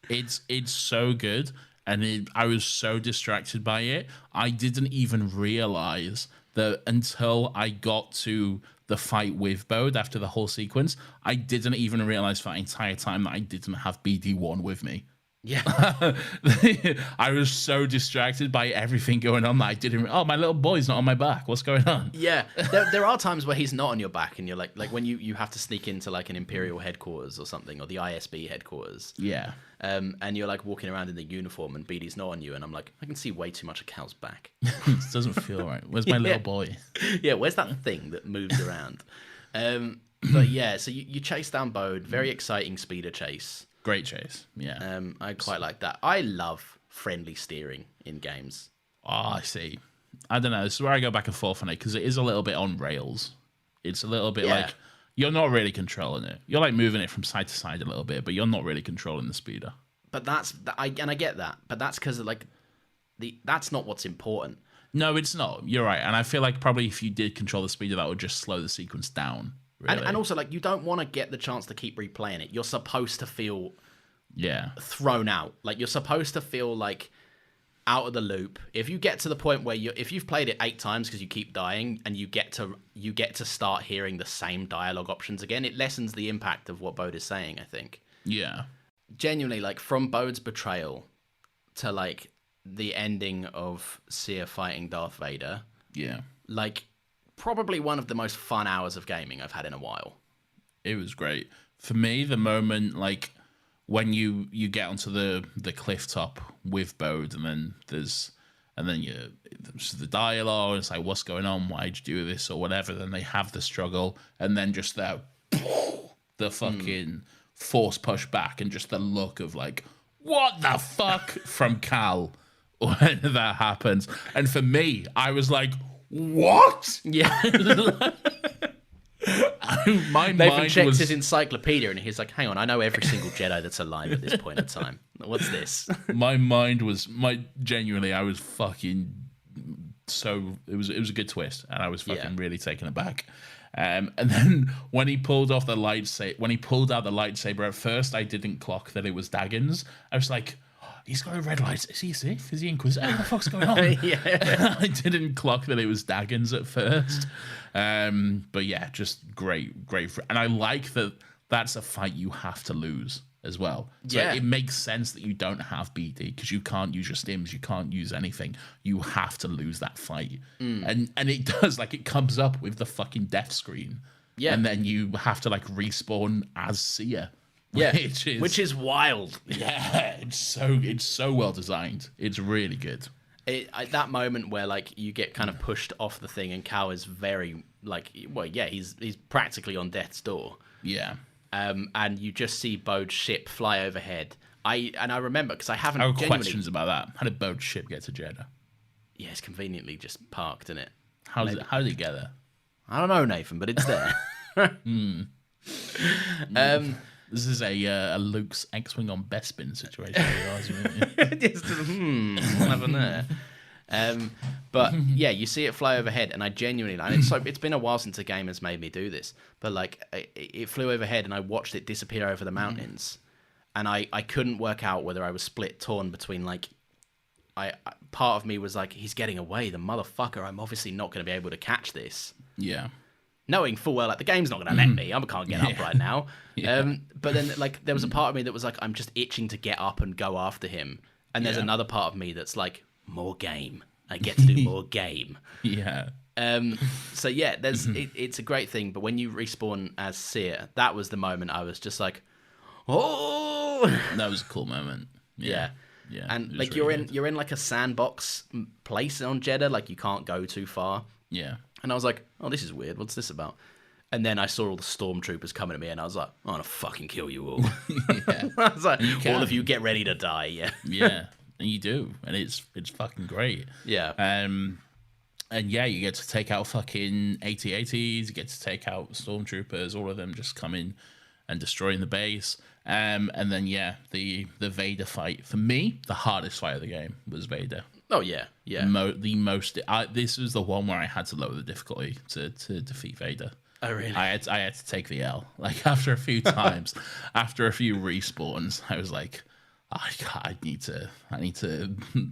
It's so good, and I was so distracted by it. I didn't even realize that until I got to the fight with Bode after the whole sequence. I didn't even realize for that entire time that I didn't have BD1 with me. Yeah. I was so distracted by everything going on that I didn't. Oh, my little boy's not on my back. What's going on? Yeah. There are times where he's not on your back, and you're like when you have to sneak into like an Imperial headquarters or something, or the ISB headquarters. Yeah. And you're like walking around in the uniform, and BD's not on you, and I'm like, I can see way too much of Cal's back. This doesn't feel right. Where's my little boy? Yeah. Where's that thing that moves around? But yeah, so you chase down Bode. Very exciting speeder chase. Great chase, yeah. I quite like that. I love friendly steering in games. Oh, I see. I don't know. This is where I go back and forth on it, because it is a little bit on rails. It's a little bit like you're not really controlling it. You're like moving it from side to side a little bit, but you're not really controlling the speeder. But I get that. But that's because that's not what's important. No, it's not. You're right. And I feel like probably if you did control the speeder, that would just slow the sequence down. Really. And also, like, you don't want to get the chance to keep replaying it. You're supposed to feel thrown out. Like, you're supposed to feel like out of the loop. If you get to the point where if you've played it 8 times because you keep dying, and you get to start hearing the same dialogue options again, it lessens the impact of what Bode is saying, I think. Yeah. Genuinely, like, from Bode's betrayal to, like, the ending of Seer fighting Darth Vader. Yeah. Like, probably one of the most fun hours of gaming I've had in a while. It was great. For me, the moment, like, when you get onto the cliff top with Bode, and then there's the dialogue, it's like, what's going on? Why'd you do this? Or whatever. Then they have the struggle, and then just the fucking force push back, and just the look of, like, what the fuck from Cal when that happens. And for me, I was like, what? Yeah. My Nathan mind checks was... his encyclopedia, and he's like, hang on, I know every single Jedi that's alive at this point in time. What's this? My mind was... Genuinely, I was fucking... So... It was a good twist, and I was fucking really taken aback. And then when he pulled out the lightsaber, at first I didn't clock that it was Dagon's. I was like... He's got a red light. Is he a Sith? Is he Inquisitor? What the fuck's going on? I didn't clock that it was Dagon's at first. But yeah, just great. And I like that that's a fight you have to lose as well. So Yeah. it makes sense that you don't have BD because you can't use your stims, you can't use anything. You have to lose that fight. And it does, like, it comes up with the fucking death screen. Yeah. And then you have to, like, respawn as Sia. Yeah, Which is wild. yeah, it's so well designed. It's really good. That moment where like you get kind of pushed off the thing and Cal is very like, well, yeah, he's practically on death's door. Yeah. And you just see Bode's ship fly overhead. I remember because I haven't. I have genuinely... questions about that. How did Bode's ship get to Jeddah? Yeah, it's conveniently just parked in it. How did it get there? I don't know, Nathan, but it's there. This is a Luke's X-wing on Bespin situation. Just, never know. But yeah, you see it fly overhead, and I genuinely, and it's been a while since a game has made me do this, but like it flew overhead, and I watched it disappear over the mountains, and I couldn't work out whether I was torn between like, part of me was like, he's getting away, the motherfucker. I'm obviously not going to be able to catch this. Yeah. Knowing full well, like, the game's not going to let me. I can't get up right now. Yeah. But then, like, there was a part of me that was like, I'm just itching to get up and go after him. And there's another part of me that's like, more game. I get to do more game. Yeah. So yeah, it's a great thing. But when you respawn as Seer, that was the moment I was just like, oh, That was a cool moment. yeah. Yeah. And it was like really good. you're in like a sandbox place on Jeddah, like you can't go too far. Yeah. And I was like, oh, this is weird. What's this about? And then I saw all the stormtroopers coming at me, and I was like, I'm going to fucking kill you all. Yeah. I was like, can. all of you get ready to die, yeah. Yeah. And you do. And it's fucking great. Yeah. And yeah, you get to take out fucking AT-ATs, you get to take out stormtroopers, all of them just coming and destroying the base. And then yeah, the Vader fight. For me, the hardest fight of the game was Vader. Oh, yeah, yeah. This was the one where I had to lower the difficulty to defeat Vader. Oh, really? I had to take the L. Like, after a few times, after a few respawns, I was like, I need to,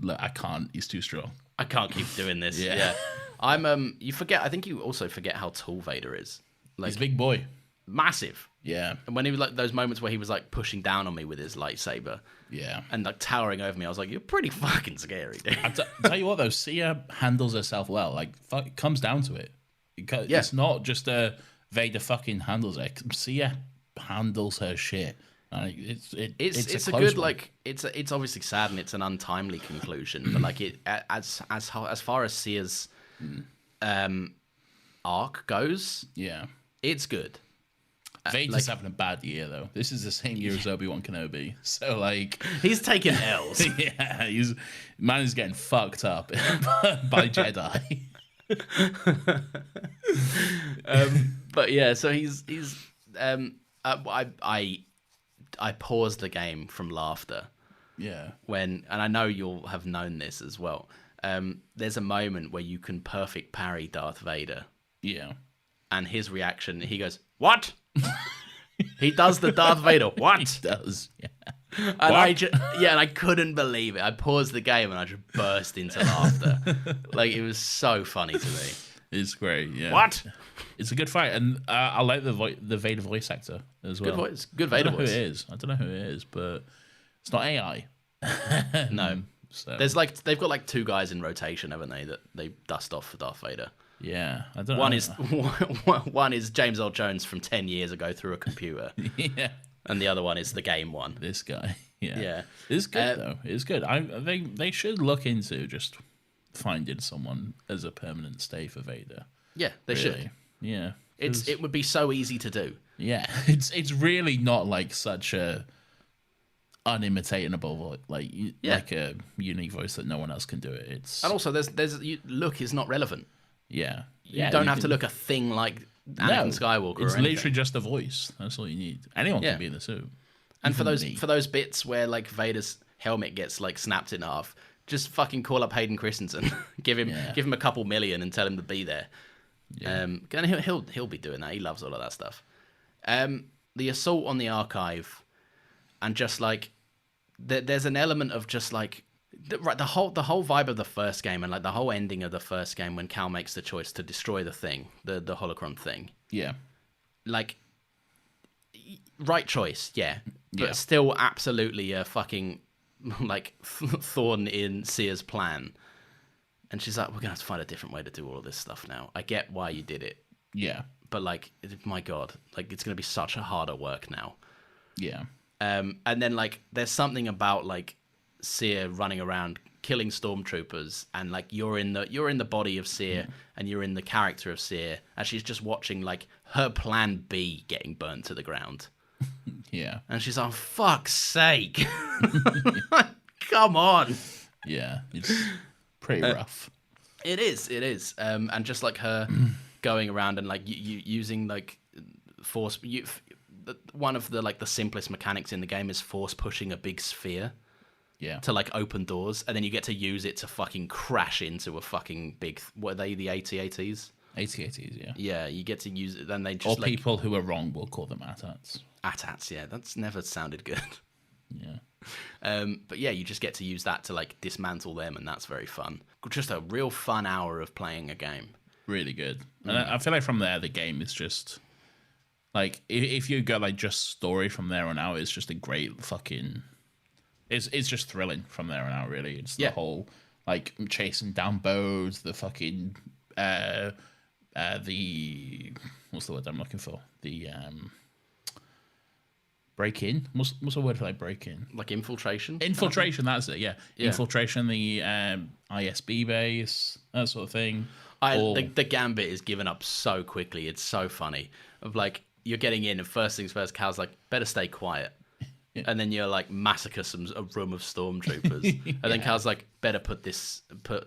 look, I can't, he's too strong. I can't keep doing this. Yeah. Yeah. I think you also forget how tall Vader is. Like, He's a big boy. massive. Yeah. And when he was like, those moments where he was like pushing down on me with his lightsaber Yeah. and like towering over me, I was like, you're pretty fucking scary, dude. Tell you what, though, Sia handles herself well. Like, it comes down to it. It's not just a Vader fucking handles it. Sia handles her shit. It's a close good one. like it's obviously sad and it's an untimely conclusion, but like it as far as Sia's arc goes, Yeah. it's good. Vader's having a bad year, though. This is the same year as Obi-Wan Kenobi. So, like... He's taking L's. Yeah, man is getting fucked up by Jedi. But yeah, so he's I paused the game from laughter Yeah. when, and I know you'll have known this as well. There's a moment where you can perfect parry Darth Vader, Yeah. and his reaction, he goes, "What?" He does the Darth Vader, "What?" He does. Yeah. And and I couldn't believe it. I paused the game and I just burst into laughter. Like, it was so funny to me. It's great, yeah. What? It's a good fight, and I like the Vader voice actor as well. Good voice. Good Vader I don't know voice. who it is. I don't know who it is, but it's not AI. No. So They've got like two guys in rotation, haven't they, that they dust off for Darth Vader. yeah, I don't know. One is James Earl Jones from 10 years ago through a computer, yeah, and the other one is the game one. this guy. Yeah, Yeah. It's good though. It's good. They should look into just finding someone as a permanent stay for Vader. Yeah, they Really. should. Yeah, It would be so easy to do. yeah. It's really not like such a unimitatable like like a unique voice that no one else can do it. It's And also, look is not relevant. yeah. You don't have to look a thing like Anakin Skywalker. It's or anything. literally just a voice. That's all you need. Anyone Yeah. can be in the suit. And for me. those bits where like Vader's helmet gets like snapped in half, just fucking call up Hayden Christensen, give him a couple million and tell him to be there. Yeah. And he'll be doing that. He loves all of that stuff. The assault on the archive, and just like there's an element of just like the whole vibe of the first game, and like the whole ending of the first game when Cal makes the choice to destroy the thing, the holocron thing. Yeah. Like, right choice, yeah. But Yeah. still absolutely a fucking, like, thorn in Seer's plan. And she's like, we're going to have to find a different way to do all of this stuff now. I get why you did it. Yeah. But, like, my God, like, it's going to be such a harder work now. Yeah. And then, like, there's something about, like, Seer running around killing stormtroopers, and like you're in the body of Seer, and you're in the character of Seer, and she's just watching like her plan B getting burnt to the ground. Yeah. And she's like, fuck's sake. Come on. Yeah. It's pretty rough. It is. And just like her going around and like you using like force. One of the like the simplest mechanics in the game is force pushing a big sphere. Yeah. To like open doors, and then you get to use it to fucking crash into a fucking big. What are they? The AT-ATs? AT-ATs, yeah. Yeah, you get to use it. Then they just Or like people who are wrong will call them AT-ATs. AT-ATs. Yeah, that's never sounded good. Yeah. But yeah, you just get to use that to like dismantle them, and that's very fun. Just a real fun hour of playing a game. Really good. And I feel like from there, the game is just like if you go like just story from there on out, it's just a great fucking. It's just thrilling from there on out. Really, it's the whole like chasing down bows, the fucking the what's the word I'm looking for? The break in. What's the word for like break in? Like infiltration. Infiltration. That's it. Yeah. Yeah. Infiltration. The ISB base, that sort of thing. The gambit is given up so quickly. It's so funny. Of like you're getting in, and first things first, Cal's like, better stay quiet. Yeah. And then you're like massacre a room of stormtroopers, and then Cal's like, better put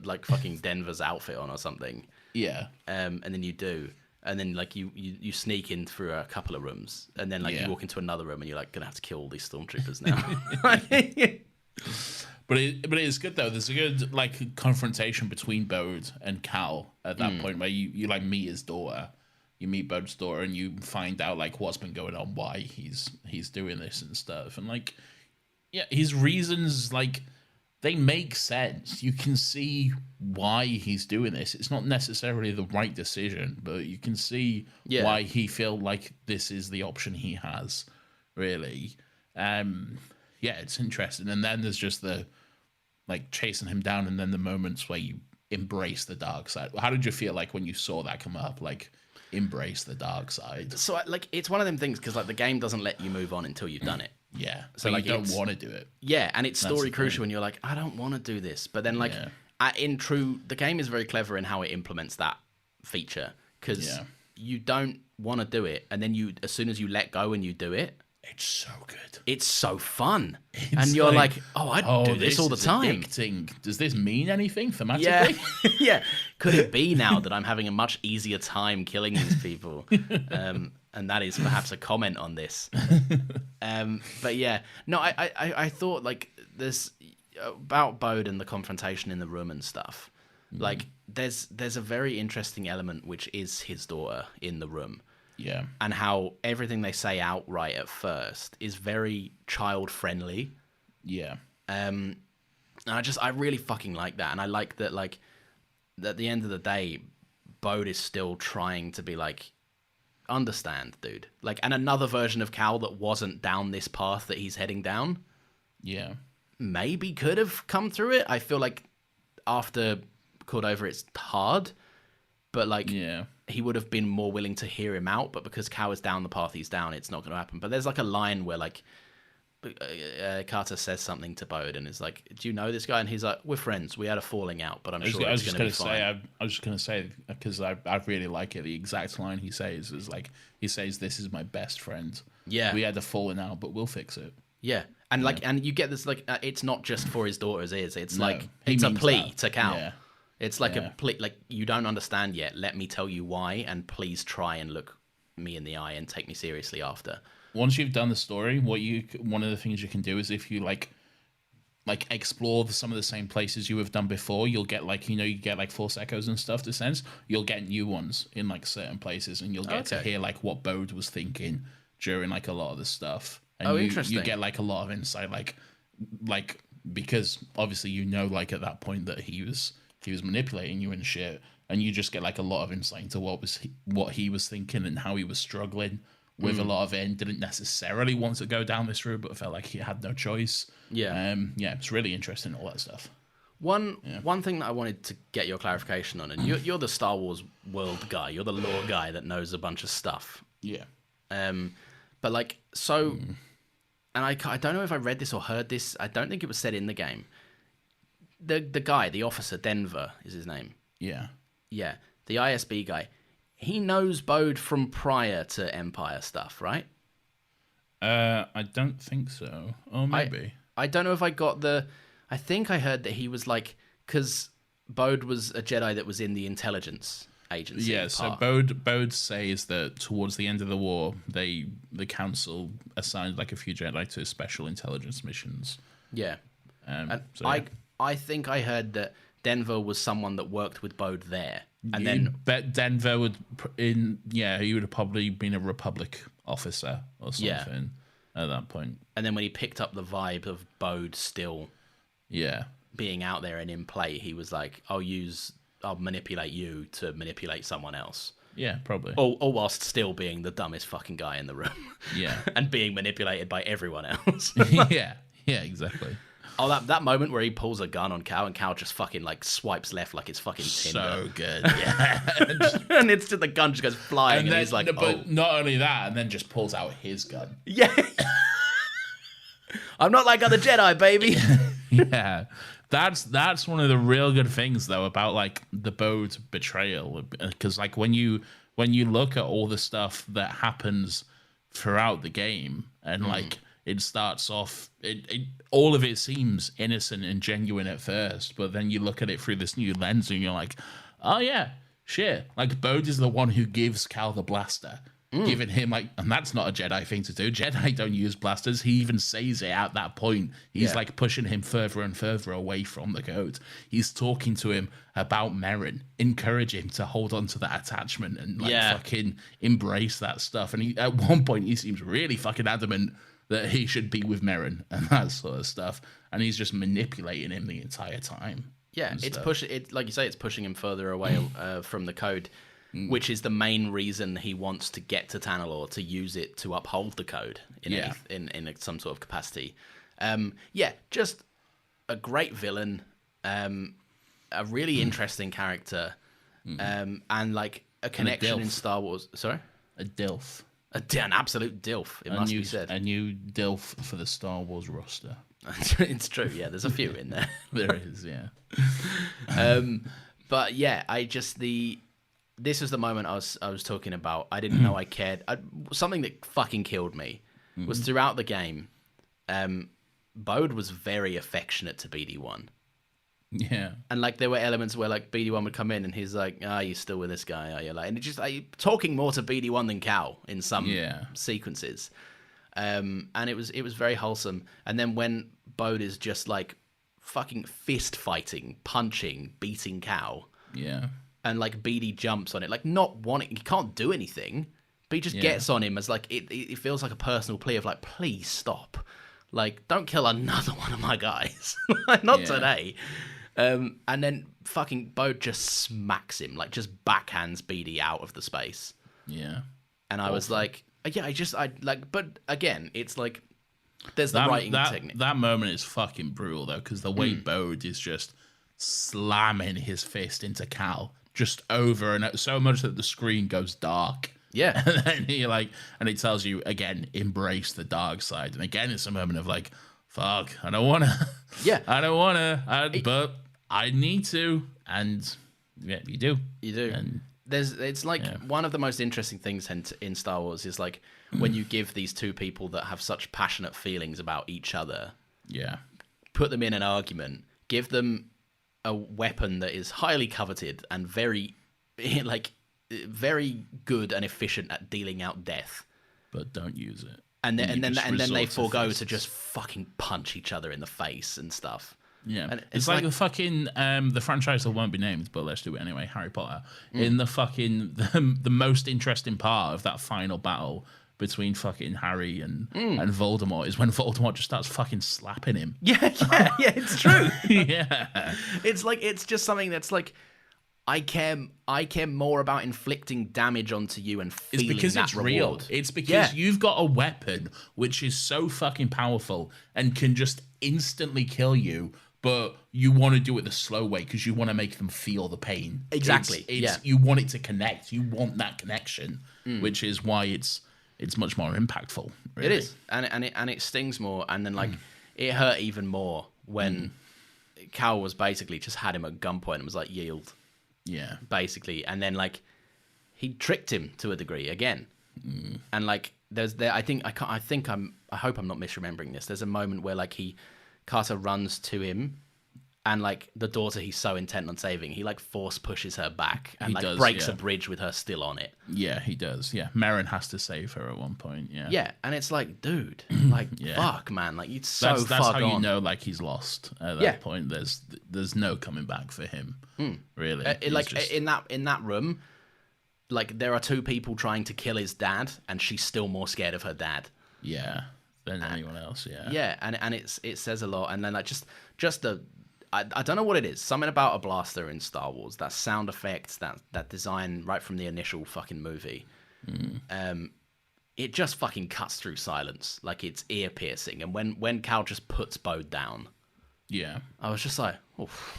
like fucking Denver's outfit on or something. Yeah. And then you do, and then like you sneak in through a couple of rooms, and then like you walk into another room, and you're like gonna have to kill all these stormtroopers now. But it is good though. There's a good like confrontation between Bode and Cal at that point where you like meet his daughter. You meet Bode's daughter and you find out like what's been going on, why he's doing this and stuff. And like his reasons, like they make sense. You can see why he's doing this. It's not necessarily the right decision, but you can see why he feel like this is the option he has, really. It's interesting. And then there's just the like chasing him down, and then the moments where you embrace the dark side. How did you feel like when you saw that come up? Like embrace the dark side. So like it's one of them things because like the game doesn't let you move on until you've done it. Yeah. So but like you don't want to do it. Yeah, and it's story crucial when you're like, I don't want to do this. But then like the game is very clever in how it implements that feature because you don't want to do it, and then as soon as you let go and you do it, it's so good. It's so fun. And you're like, I do this all the time. Addicting. Does this mean anything thematically? Yeah. Yeah. Could it be now that I'm having a much easier time killing these people? And that is perhaps a comment on this. But yeah. No, I thought like there's about Bode and the confrontation in the room and stuff. Like there's a very interesting element which is his daughter in the room. Yeah. And how everything they say outright at first is very child friendly. Yeah. And I really fucking like that. And I like that, like, at the end of the day, Bode is still trying to be like, understand, dude. Like, and another version of Cal that wasn't down this path that he's heading down. Yeah. Maybe could have come through it. I feel like after Cordova, it's hard. But, like, he would have been more willing to hear him out. But because Cal is down the path he's down, it's not going to happen. But there's, like, a line where, like, Carter says something to Bode and is like, do you know this guy? And he's like, we're friends. We had a falling out, but I'm sure it's going to be fine. I was just going to say, because I really like it, the exact line he says is, like, he says, this is my best friend. Yeah. We had a falling out, but we'll fix it. Yeah. And, like, and you get this, like, it's not just for his daughter's ears. It's, like, it's a plea to Cal. Yeah. It's like a plea, like, you don't understand yet. Let me tell you why, and please try and look me in the eye and take me seriously after. Once you've done the story, one of the things you can do is if you like explore some of the same places you have done before, you'll get like, you get like Force Echoes and stuff to sense. You'll get new ones in like certain places, and you'll get to hear like what Bode was thinking during like a lot of the stuff. And interesting. You get like a lot of insight, like because obviously like at that point that he was manipulating you and shit, and you just get like a lot of insight into what he was thinking and how he was struggling with a lot of it and didn't necessarily want to go down this route, but felt like he had no choice. Yeah. Yeah, it's really interesting, all that stuff. One thing that I wanted to get your clarification on, and you're the Star Wars world guy, you're the lore guy that knows a bunch of stuff. Yeah. But like, so, and I don't know if I read this or heard this. I don't think it was said in the game. The guy, the officer, Denver is his name. Yeah. Yeah, the ISB guy. He knows Bode from prior to Empire stuff, right? I don't think so. Or maybe. I don't know if I got the... I think I heard that he was like... Because Bode was a Jedi that was in the intelligence agency. Yeah, so Bode says that towards the end of the war, the council assigned like a few Jedi to special intelligence missions. Yeah. And so, yeah. I think I heard that Denver was someone that worked with Bode there. And then bet Denver would he would have probably been a Republic officer or something at that point. And then when he picked up the vibe of Bode still being out there and in play, he was like, I'll manipulate you to manipulate someone else. Yeah, probably. Or whilst still being the dumbest fucking guy in the room. Yeah. And being manipulated by everyone else. Yeah, exactly. Oh, that moment where he pulls a gun on Cal and Cal just fucking like swipes left like it's fucking Tinder. So good, yeah. And it's just the gun just goes flying and he's like, but not only that, and then just pulls out his gun. Yeah. I'm not like other Jedi, baby. Yeah. That's one of the real good things though about like the Bode betrayal, because like when you look at all the stuff that happens throughout the game and like it starts off, all of it seems innocent and genuine at first, but then you look at it through this new lens and you're like, oh yeah, shit. Like Bode is the one who gives Cal the blaster, giving him like, and that's not a Jedi thing to do. Jedi don't use blasters. He even says it at that point. He's like pushing him further and further away from the code. He's talking to him about Merrin, encouraging him to hold on to that attachment and like fucking embrace that stuff. And he, at one point he seems really fucking adamant that he should be with Merrin and that sort of stuff. And he's just manipulating him the entire time. Yeah, like you say, it's pushing him further away from the code, which is the main reason he wants to get to Tanalorr, to use it to uphold the code in some sort of capacity. Just a great villain, a really interesting character, and like a connection in Star Wars. Sorry? A DILF. An absolute DILF, it must be said. A new DILF for the Star Wars roster. It's true, yeah, there's a few in there. There is, yeah. But yeah, this was the moment I was talking about. I didn't know I cared. Something that fucking killed me was throughout the game, Bode was very affectionate to BD1. Yeah. And like there were elements where like BD1 would come in and he's like, you still with this guy, are you? Like, and it just talking more to BD1 than Cal in some sequences. And it was very wholesome. And then when Bode is just like fucking fist fighting, punching, beating Cal. Yeah. And like BD jumps on it, like not wanting, he can't do anything, but he just gets on him as like it feels like a personal plea of like, please stop, like don't kill another one of my guys, not today. And then fucking Bode just smacks him, like just backhands BD out of the space. Yeah. And I was like, but again, it's like there's the writing technique. That moment is fucking brutal though, because the way Bode is just slamming his fist into Cal. Just over and so much that the screen goes dark. Yeah. And then and it tells you again, embrace the dark side. And again, it's a moment of like, fuck, I don't want to. Yeah. I don't want to, but I need to. And yeah, you do. You do. And it's like one of the most interesting things in Star Wars is like when you give these two people that have such passionate feelings about each other. Yeah. Put them in an argument, give them a weapon that is highly coveted and very good and efficient at dealing out death, but don't use it. And then they forego to just fucking punch each other in the face and stuff. Yeah, and it's like the fucking the franchise that won't be named, but let's do it anyway. Harry Potter in the fucking the most interesting part of that final battle between fucking Harry and Voldemort is when Voldemort just starts fucking slapping him. Yeah, it's true. Yeah. It's like, it's just something that's like, I care more about inflicting damage onto you and It's feeling because that it's reward. real. It's because Yeah. you've got a weapon which is so fucking powerful and can just instantly kill you, but you want to do it the slow way because you want to make them feel the pain. Exactly, You want it to connect. You want that connection, which is why it's much more impactful. Really. It is, and it stings more, and then like it hurt even more when Cal was basically just had him at gunpoint and was like, yield, Yeah. basically, and then like he tricked him to a degree again, and like I hope I'm not misremembering this. There's a moment where like Carter runs to him, and like the daughter he's so intent on saving, he like force pushes her back and He like does, breaks yeah. a bridge with her still on it. Yeah, he does. Yeah. Merrin has to save her at one point. Yeah. Yeah, and it's like, dude, like fuck, man, like it's so That's far how gone. you know, like, he's lost at that point. There's no coming back for him. Really. In that room, like there are two people trying to kill his dad, and she's still more scared of her dad. Yeah. Than anyone else. Yeah. Yeah, and it says a lot. And then like just the I don't know what it is. Something about a blaster in Star Wars, that sound effects, that design right from the initial fucking movie. It just fucking cuts through silence, like it's ear piercing. And when Cal just puts Bode down, Yeah. I was just like, oof.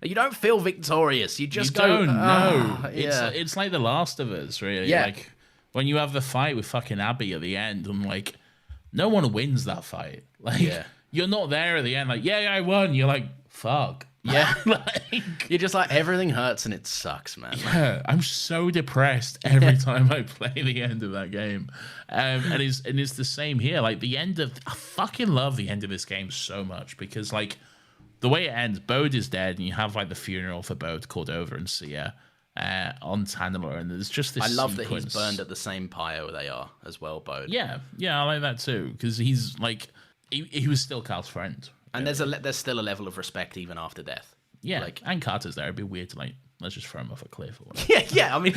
You don't feel victorious. You just You go, don't know. yeah. It's like The Last of Us, really. Yeah. Like when you have the fight with fucking Abby at the end, I'm like, no one wins that fight. Like you're not there at the end, like, yeah, I won. You're like, fuck. Yeah. Like, You're just like, everything hurts and it sucks, man. yeah, I'm so depressed every time I play the end of that game. And it's the same here. Like I fucking love the end of this game so much because like the way it ends, Bode is dead, and you have like the funeral for Bode, Cordova, and Sia on Tanalor, and there's just this. I love sequence. that he's burned at the same pyre they are as well, Bode. Yeah, I like that too because he's like he was still Cal's friend. And there's still a level of respect even after death. Yeah, like and Carter's there. It'd be weird to like let's just throw him off a cliff or whatever. yeah. I mean,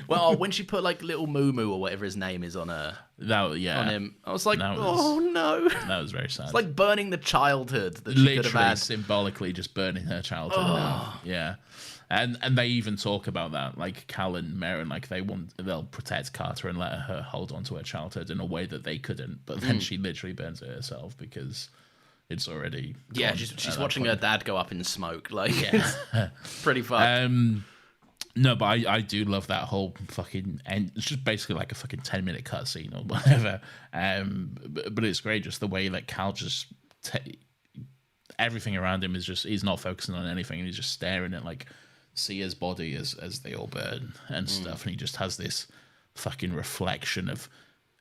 well, when she put like little Moo Moo or whatever his name is on her on him, I was like, oh no, that was very sad. It's like burning the childhood that she could have Literally had. symbolically just burning her childhood now. Yeah. And they even talk about that, like Cal and Merrin, like they'll protect Carter and let her hold on to her childhood in a way that they couldn't. But then she literally burns it herself because it's already gone she's at watching that her point. dad go up in smoke. Like, it's pretty fucked. No, but I do love that whole fucking end. It's just basically like a fucking 10-minute cutscene or whatever. But it's great, just the way that Cal just everything around him is just he's not focusing on anything and he's just staring at like Sia's body as they all burn and stuff, and he just has this fucking reflection of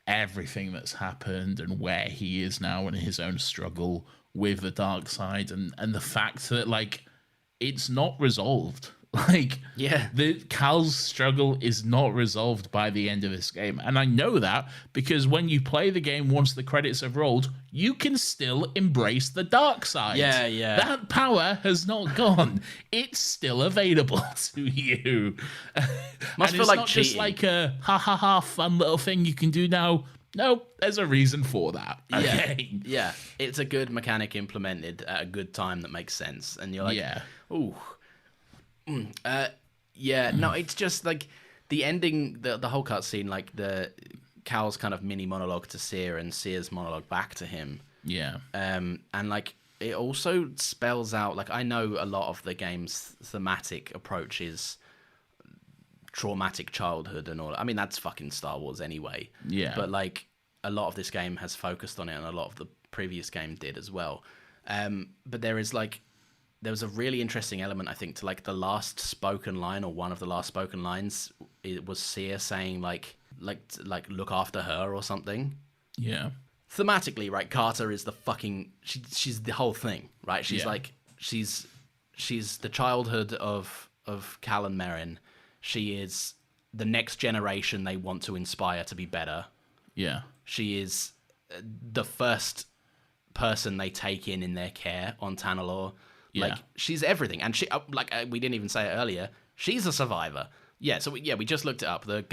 everything that's happened and where he is now in his own struggle with the dark side and the fact that like it's not resolved. Like, the Cal's struggle is not resolved by the end of this game. And I know that because when you play the game once the credits have rolled, you can still embrace the dark side. Yeah. That power has not gone. It's still available to you. Must and feel it's like not cheating. just like a ha fun little thing you can do now. No, there's a reason for that. Okay. Yeah. It's a good mechanic implemented at a good time that makes sense. And you're like, ooh. No, it's just like the ending, the whole cutscene, like the Cal's kind of mini monologue to Sia and Sia's monologue back to him. Yeah. And like it also spells out, like I know a lot of the game's thematic approach is traumatic childhood and all. I mean, that's fucking Star Wars anyway. Yeah. But like a lot of this game has focused on it, and a lot of the previous game did as well. But there was a really interesting element, I think, to like the last spoken line, or one of the last spoken lines. It was Sia saying like look after her or something. Yeah. Thematically, right? Carter is the fucking she's the whole thing, right? She's like she's the childhood of Cal and Merrin. She is the next generation they want to inspire to be better. Yeah. She is the first person they take in their care on Tanalor. Like, she's everything. And she, we didn't even say it earlier, she's a survivor. Yeah, so we just looked it up. The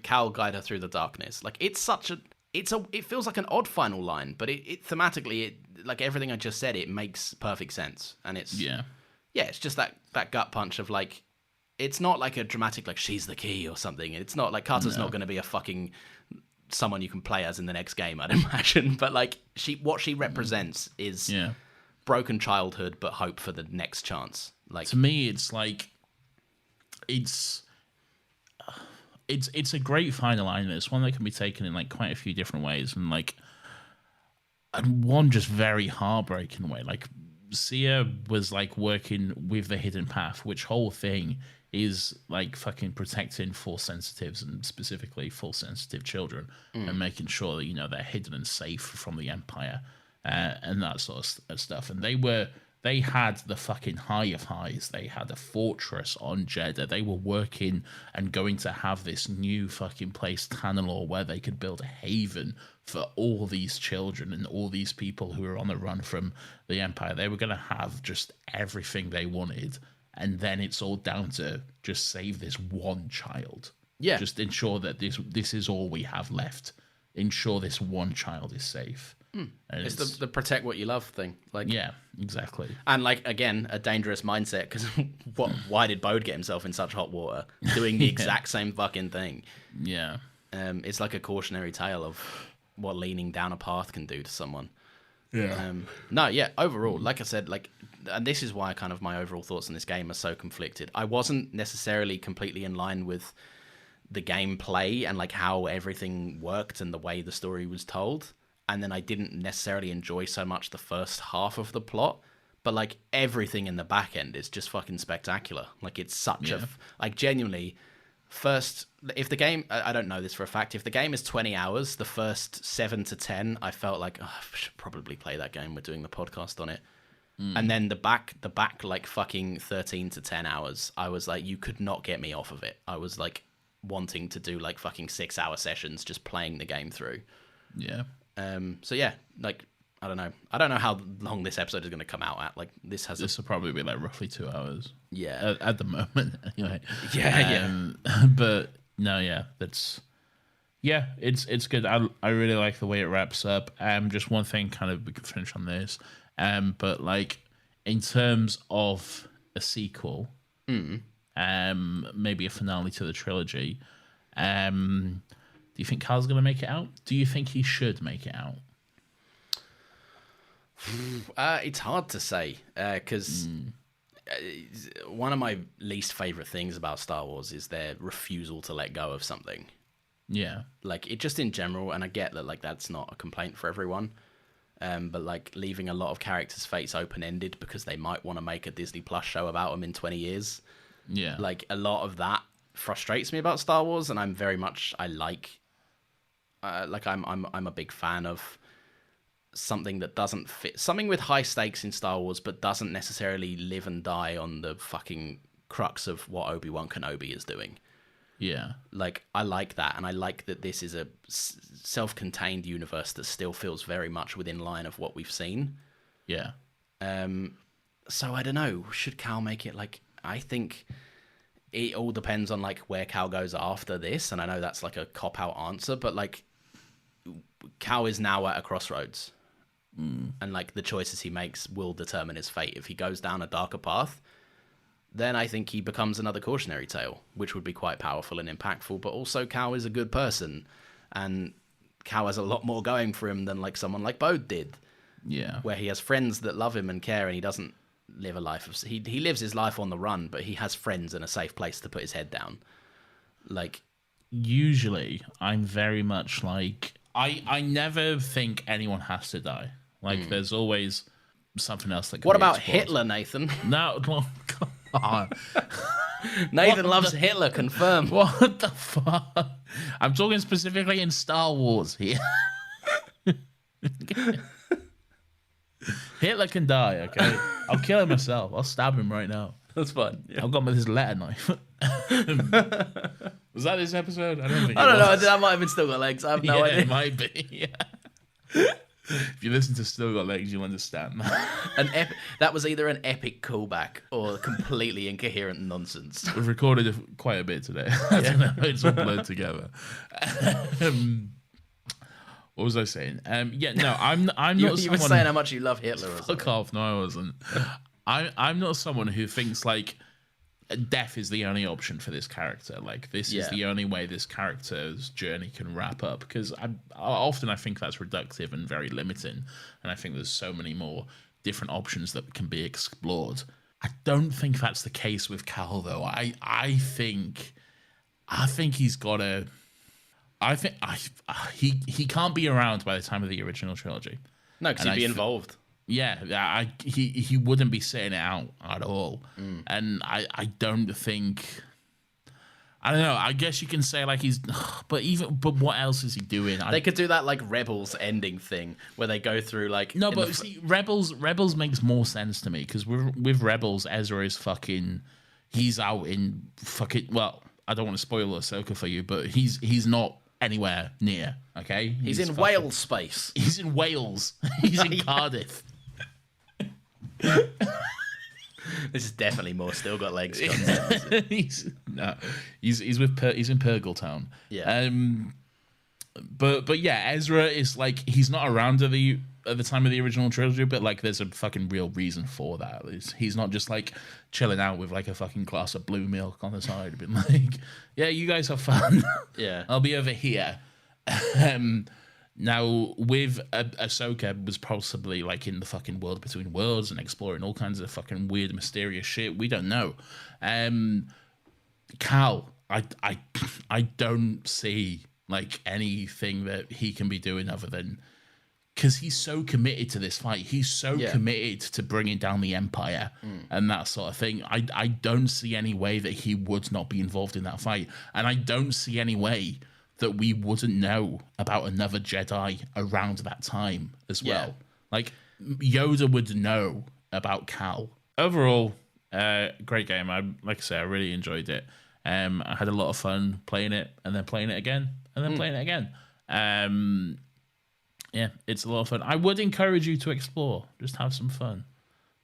Cal guide her through the darkness. Like, it's such a, it feels like an odd final line, but it thematically, like everything I just said, it makes perfect sense, and it's Yeah. it's just that gut punch of like, it's not like a dramatic like she's the key or something. It's not like Carter's not going to be a fucking someone you can play as in the next game, I'd imagine. But like what she represents is broken childhood, but hope for the next chance. Like, to me, it's like it's a great final line, and it's one that can be taken in like quite a few different ways, and one just very heartbreaking way. Like, Sia was like working with the hidden path, which whole thing is like fucking protecting force sensitives, and specifically force sensitive children, and making sure that, you know, they're hidden and safe from the Empire, and that sort of stuff. And they had the fucking high of highs. They had a fortress on Jeddah. They were working and going to have this new fucking place, Tanalor, where they could build a haven for all these children and all these people who were on the run from the Empire. They were going to have just everything they wanted. And then it's all down to just save this one child. Yeah. Just ensure that this is all we have left. Ensure this one child is safe. And it's the protect what you love thing. Like, yeah, exactly. and like, again, a dangerous mindset, because why did Bode get himself in such hot water doing the exact same fucking thing? Yeah. It's like a cautionary tale of what leaning down a path can do to someone. Yeah. Overall, like I said, like, and this is why kind of my overall thoughts on this game are so conflicted. I wasn't necessarily completely in line with the gameplay and like how everything worked and the way the story was told. And then I didn't necessarily enjoy so much the first half of the plot, but like everything in the back end is just fucking spectacular. Like, it's such like, genuinely, if the game, I don't know this for a fact, if the game is 20 hours, the first 7 to 10, I felt like, I should probably play that game. We're doing the podcast on it. And then the back like fucking 13 to 10 hours, I was like, you could not get me off of it. I was like wanting to do like fucking 6-hour sessions just playing the game through. Yeah. So yeah, like, I don't know how long this episode is going to come out at. Like, this will probably be like roughly 2 hours. Yeah. At the moment, anyway. Yeah. But no, yeah, it's good. I really like the way it wraps up. Just one thing, kind of, we could finish on this. But like, in terms of a sequel, maybe a finale to the trilogy, do you think Carl's going to make it out? Do you think he should make it out? It's hard to say, because one of my least favorite things about Star Wars is their refusal to let go of something. Yeah. Like, it just in general, and I get that, like, that's not a complaint for everyone, but like leaving a lot of characters' fates open-ended because they might want to make a Disney Plus show about them in 20 years. Yeah. Like, a lot of that frustrates me about Star Wars, and I'm a big fan of something that doesn't fit, something with high stakes in Star Wars, but doesn't necessarily live and die on the fucking crux of what Obi-Wan Kenobi is doing. Yeah. Like, I like that, and I like that this is a self-contained universe that still feels very much within line of what we've seen. Yeah. So I don't know, should Cal make it? Like, I think it all depends on like where Cal goes after this, and I know that's like a cop-out answer, but like, Cal is now at a crossroads, and like the choices he makes will determine his fate. If he goes down a darker path, then I think he becomes another cautionary tale, which would be quite powerful and impactful. But also, Cal is a good person, and Cal has a lot more going for him than like someone like Bode did. Yeah. Where he has friends that love him and care, and he doesn't live a life of... He lives his life on the run, but he has friends and a safe place to put his head down. Like... Usually, I'm very much like... I never think anyone has to die. Like, there's always something else that can What be about explored. Hitler, Nathan? No, come on. Nathan loves Hitler, confirmed. What the fuck? I'm talking specifically in Star Wars here. Hitler can die, okay? I'll kill him myself. I'll stab him right now. That's fine. Yeah. I've got his letter knife. Was that this episode? I don't think I don't know. was. That might have been Still Got Legs. I have no idea. It might be. Yeah. If you listen to Still Got Legs, you'll understand. That was either an epic callback or completely incoherent nonsense. We've recorded quite a bit today. I don't know. It's all blurred together. What was I saying? Yeah, no, I'm not You someone... were saying how much you love Hitler or something. Fuck off. No, I wasn't. I'm not someone who thinks, like, death is the only option for this character. Like, this is the only way this character's journey can wrap up. Because often I think that's reductive and very limiting. And I think there's so many more different options that can be explored. I don't think that's the case with Cal, though. I think he's got a... he can't be around by the time of the original trilogy. No, because he'd be involved. Yeah, he wouldn't be sitting it out at all. And I don't think... I don't know. I guess you can say like he's... But what else is he doing? They could do that like Rebels ending thing where they go through like... No, but see, Rebels makes more sense to me because with Rebels, Ezra is fucking... He's out in fucking... Well, I don't want to spoil Ahsoka for you, but he's not anywhere near, okay? He's in Wales space. He's in Wales. He's in Cardiff. This is definitely more still got legs content. he's in Purgle Yeah. But yeah, Ezra is like he's not around at the time of the original trilogy, but like there's a fucking real reason for that. He's not just like chilling out with like a fucking glass of blue milk on the side, being like, yeah, you guys have fun. Yeah. I'll be over here. Now, with Ahsoka was possibly like in the fucking world between worlds and exploring all kinds of fucking weird, mysterious shit. We don't know. Cal, I don't see like anything that he can be doing other than because he's so committed to this fight. He's so committed to bringing down the Empire and that sort of thing. I don't see any way that he would not be involved in that fight, and I don't see any way that we wouldn't know about another Jedi around that time as well. Like, Yoda would know about Cal. Overall, great game. Like I say, I really enjoyed it. I had a lot of fun playing it and then playing it again and then playing it again. Yeah, it's a lot of fun. I would encourage you to explore. Just have some fun.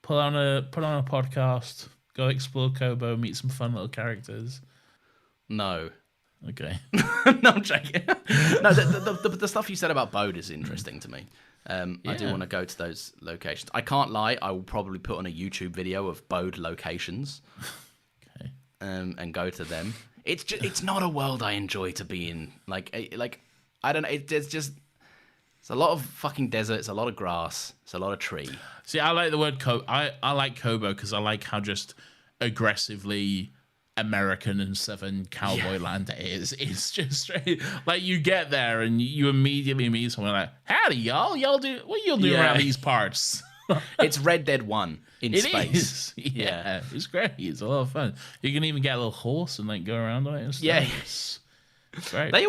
Put on a podcast. Go explore Kobo. Meet some fun little characters. No. Okay. No, I'm joking. No, the stuff you said about Bode is interesting to me. I do want to go to those locations. I can't lie. I will probably put on a YouTube video of Bode locations. Okay. And go to them. It's not a world I enjoy to be in. Like I don't know. It's a lot of fucking desert. It's a lot of grass. It's a lot of tree. See, I like the word I like Kobo because I like how just aggressively American and Southern cowboy land it is. It's just straight like you get there and you immediately meet someone like, howdy y'all do what y'all do around these parts. It's Red Dead 1 in space. Yeah, it's great. It's a lot of fun. You can even get a little horse and like go around on it and stuff. Yeah. It's great. They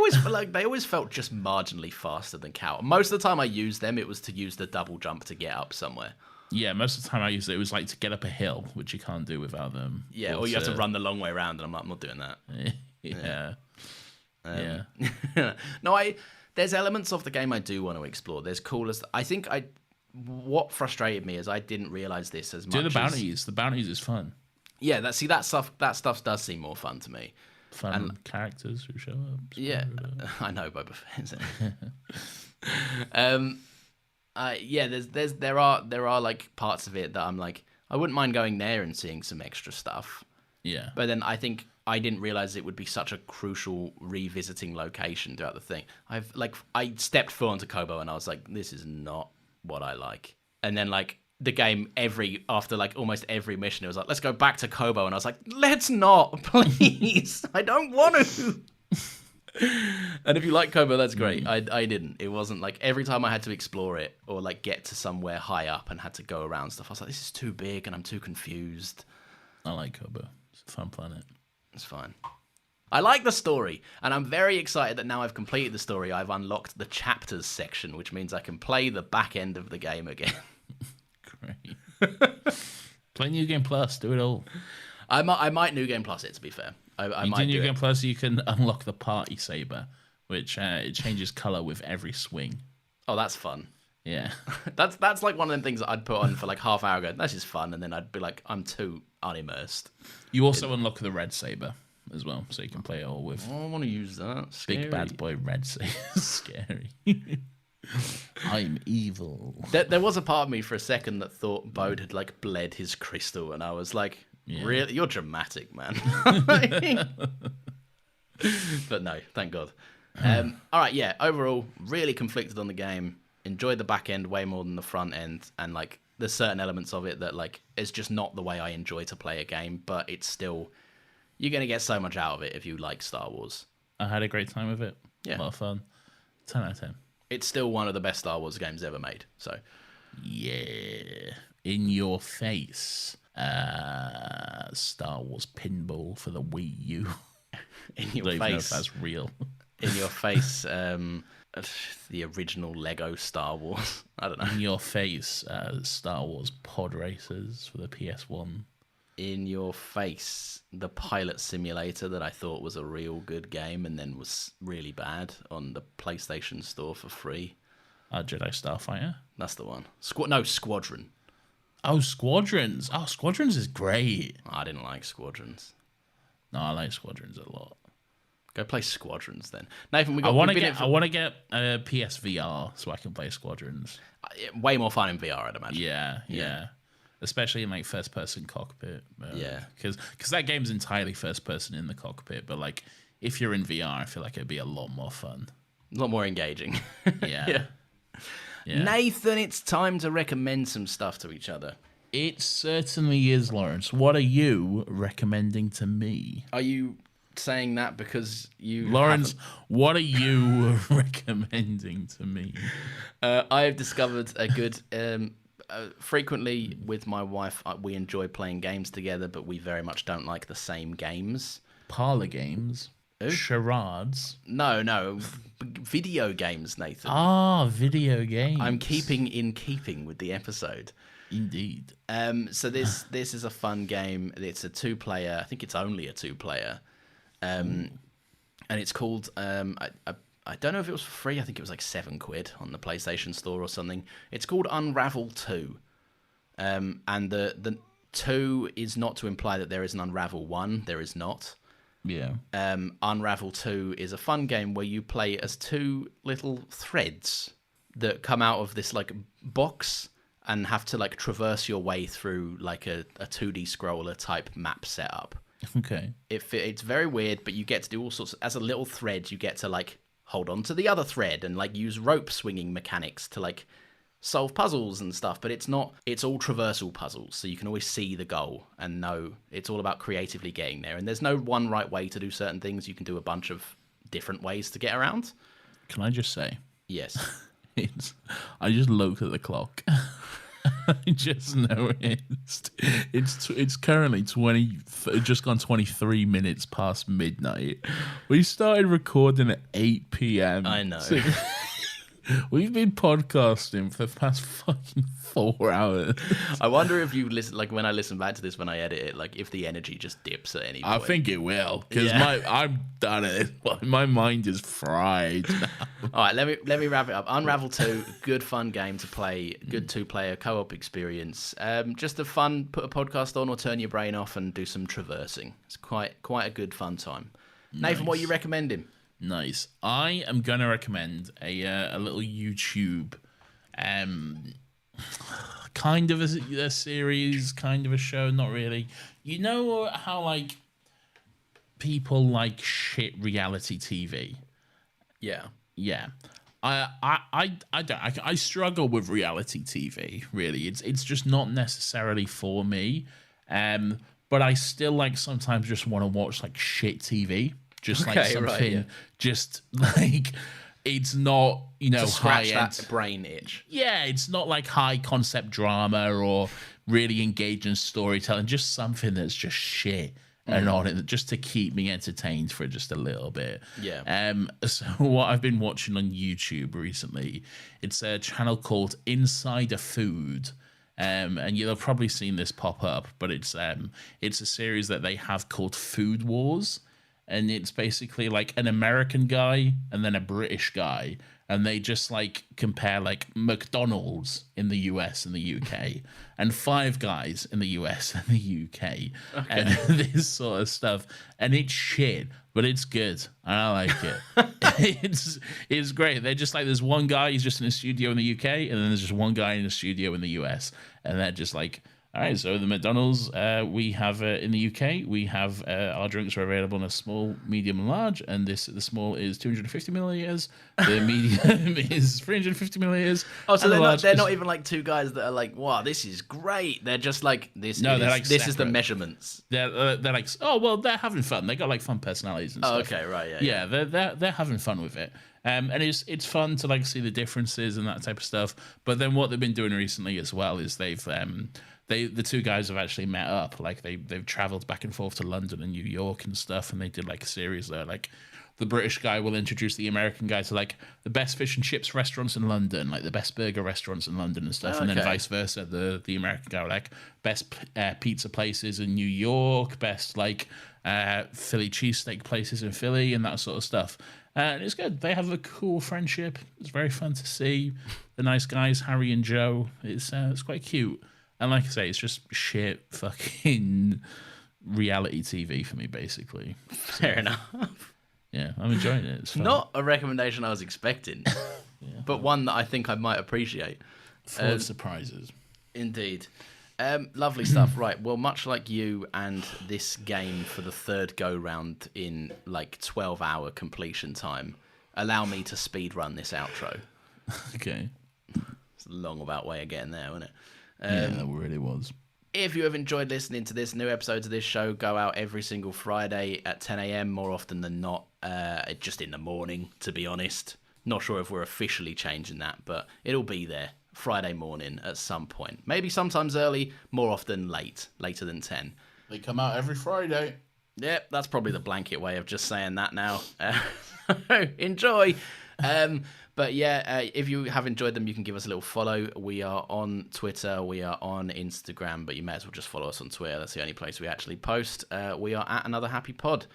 always felt just marginally faster than Cal. Most of the time I used them, it was to use the double jump to get up somewhere. Yeah, most of the time I used it was like to get up a hill, which you can't do without them. Yeah, or you have to run the long way around, and I'm like, I'm not doing that. Yeah. No, there's elements of the game I do want to explore. There's what frustrated me is I didn't realize this as much. Do the bounties. The bounties is fun. Yeah, that stuff does seem more fun to me. Fun characters who show up. Yeah, I know Boba Fett. There are like parts of it that I'm like, I wouldn't mind going there and seeing some extra stuff. Yeah. But then I think I didn't realize it would be such a crucial revisiting location throughout the thing. I stepped full onto Kobo and I was like, this is not what I like. And then like the game after like almost every mission, it was like, let's go back to Kobo, and I was like, let's not, please. I don't want to. And if you like Kobo, that's great. I didn't. It wasn't like every time I had to explore it or like get to somewhere high up and had to go around stuff, I was like, this is too big and I'm too confused. I like Kobo. It's a fun planet. It's fine. I like the story, and I'm very excited that now I've completed the story, I've unlocked the chapters section, which means I can play the back end of the game again. Great. Play New Game Plus. Do it all. I might New Game Plus it, to be fair. I might do New do Game it. Plus, you can unlock the party saber, which it changes color with every swing. Oh, that's fun. Yeah. That's like one of them things that I'd put on for like half hour ago. This is fun, and then I'd be like, I'm too unimmersed. You also unlock the red saber as well, so you can play it all with. Oh, I want to use that. Scary. Big bad boy red saber. Scary. I'm evil. There was a part of me for a second that thought Bode had like bled his crystal, and I was like, really? You're dramatic, man. But no, thank God. All right, yeah, overall, really conflicted on the game. Enjoyed the back end way more than the front end, and like there's certain elements of it that like it's just not the way I enjoy to play a game, but it's still, you're going to get so much out of it if you like Star Wars. I had a great time with it. Yeah. A lot of fun. 10 out of 10. It's still one of the best Star Wars games ever made, so. Yeah. In your face. Star Wars pinball for the Wii U. In your I don't even know if face. that's real. In your face, the original Lego Star Wars. I don't know. In your face, Star Wars Pod Racers for the PS1. In your face, the pilot simulator that I thought was a real good game and then was really bad on the PlayStation Store for free. Jedi Starfighter. That's the one. Squadron. Oh, Squadrons. Oh, Squadrons is great. I didn't like Squadrons. No, I like Squadrons a lot. Go play Squadrons then. Nathan, I want to get a PSVR so I can play Squadrons. way more fun in VR, I'd imagine. Yeah. Especially in like first person cockpit. Yeah. Because that game's entirely first person in the cockpit, but like if you're in VR, I feel like it'd be a lot more fun. A lot more engaging. Yeah. Yeah. Nathan, it's time to recommend some stuff to each other. It certainly is, Lawrence. What are you recommending to me? Are you saying that because you Lawrence, what are you recommending to me? I have discovered a good... frequently with my wife, we enjoy playing games together, but we very much don't like the same games. Parlor games? Charades? No. Video games, Nathan. Video games. I'm keeping with the episode. Indeed. So this is a fun game. It's a 2-player. I think it's only a 2-player. And it's called... I don't know if it was for free. I think it was like £7 on the PlayStation Store or something. It's called Unravel 2. And the 2 is not to imply that there is an Unravel 1. There is not. Yeah. Unravel 2 is a fun game where you play as 2 little threads that come out of this like box and have to like traverse your way through like a 2D scroller type map setup. Okay. It's very weird, but you get to do all sorts of, as a little thread, you get to like hold on to the other thread and like use rope swinging mechanics to like solve puzzles and stuff, but it's all traversal puzzles, so you can always see the goal and know it's all about creatively getting there, and there's no one right way to do certain things. You can do a bunch of different ways to get around. Can I just say? Yes. I just looked at the clock. I just know it's currently just gone 23 minutes past midnight. We started recording at 8 p.m. I know. So we've been podcasting for the past fucking 4 hours. I wonder if you listen, like when I listen back to this when I edit it, like if the energy just dips at any point. I think it will, because I'm done at this point. My mind is fried now. All right, let me wrap it up. Unravel 2, good fun game to play, good 2-player co-op experience. Just a fun, put a podcast on or turn your brain off and do some traversing. It's quite a good fun time. Nice. Nathan, what are you recommending? Nice. I am going to recommend a little YouTube, kind of a series, kind of a show, not really. You know how like people like shit reality TV? Yeah. Yeah. I struggle with reality TV, really. It's just not necessarily for me. But I still like sometimes just want to watch like shit TV. Just like something, just like it's not, to scratch high-end. that brain itch. Yeah, it's not like high concept drama or really engaging storytelling. Just something that's just shit and on it, just to keep me entertained for just a little bit. Yeah. So what I've been watching on YouTube recently, it's a channel called Insider Food. And you'll have probably seen this pop up, but it's a series that they have called Food Wars. And it's basically like an American guy and then a British guy. And they just like compare like McDonald's in the US and the UK and Five Guys in the US and the UK and this sort of stuff. And it's shit, but it's good and I like it. It's great. They're just like, there's one guy, he's just in a studio in the UK, and then there's just one guy in a studio in the US, and they're just like, all right, so the McDonald's, we have in the UK, we have our drinks are available in a small, medium, and large, and the small is 250 milliliters, the medium is 350 milliliters. Oh, so they're not even like two guys that are like, wow, this is great. They're just like, this is the measurements. They're like, oh, well, they're having fun. They got like fun personalities and stuff. Okay, right, yeah. They're having fun with it. And it's fun to like see the differences and that type of stuff. But then what they've been doing recently as well is the two guys have actually met up. Like they've traveled back and forth to London and New York and stuff, and they did like a series there. Like the British guy will introduce the American guy to like the best fish and chips restaurants in London, like the best burger restaurants in London and stuff, and then vice versa. The American guy will like best pizza places in New York, best like Philly cheesesteak places in Philly, and that sort of stuff. And it's good. They have a cool friendship. It's very fun to see. The nice guys, Harry and Joe. It's quite cute. And like I say, it's just shit fucking reality TV for me, basically. Fair enough. Yeah, I'm enjoying it. It's fun. Not a recommendation I was expecting, but one that I think I might appreciate. Full of surprises. Indeed. Lovely stuff. Right. Well, much like you and this game for the third go-round in like 12-hour completion time, allow me to speed run this outro. Okay. It's a long about way of getting there, wasn't it? Yeah, that really was. If you have enjoyed listening to this, new episodes of this show go out every single Friday at 10 a.m. more often than not, just in the morning, to be honest. Not sure if we're officially changing that, but it'll be there Friday morning at some point. Maybe sometimes early, more often later than 10. They come out every Friday. Yep, that's probably the blanket way of just saying that now. Enjoy. But yeah, if you have enjoyed them, you can give us a little follow. We are on Twitter, we are on Instagram, but you may as well just follow us on Twitter. That's the only place we actually post. We are at Another Happy Pod.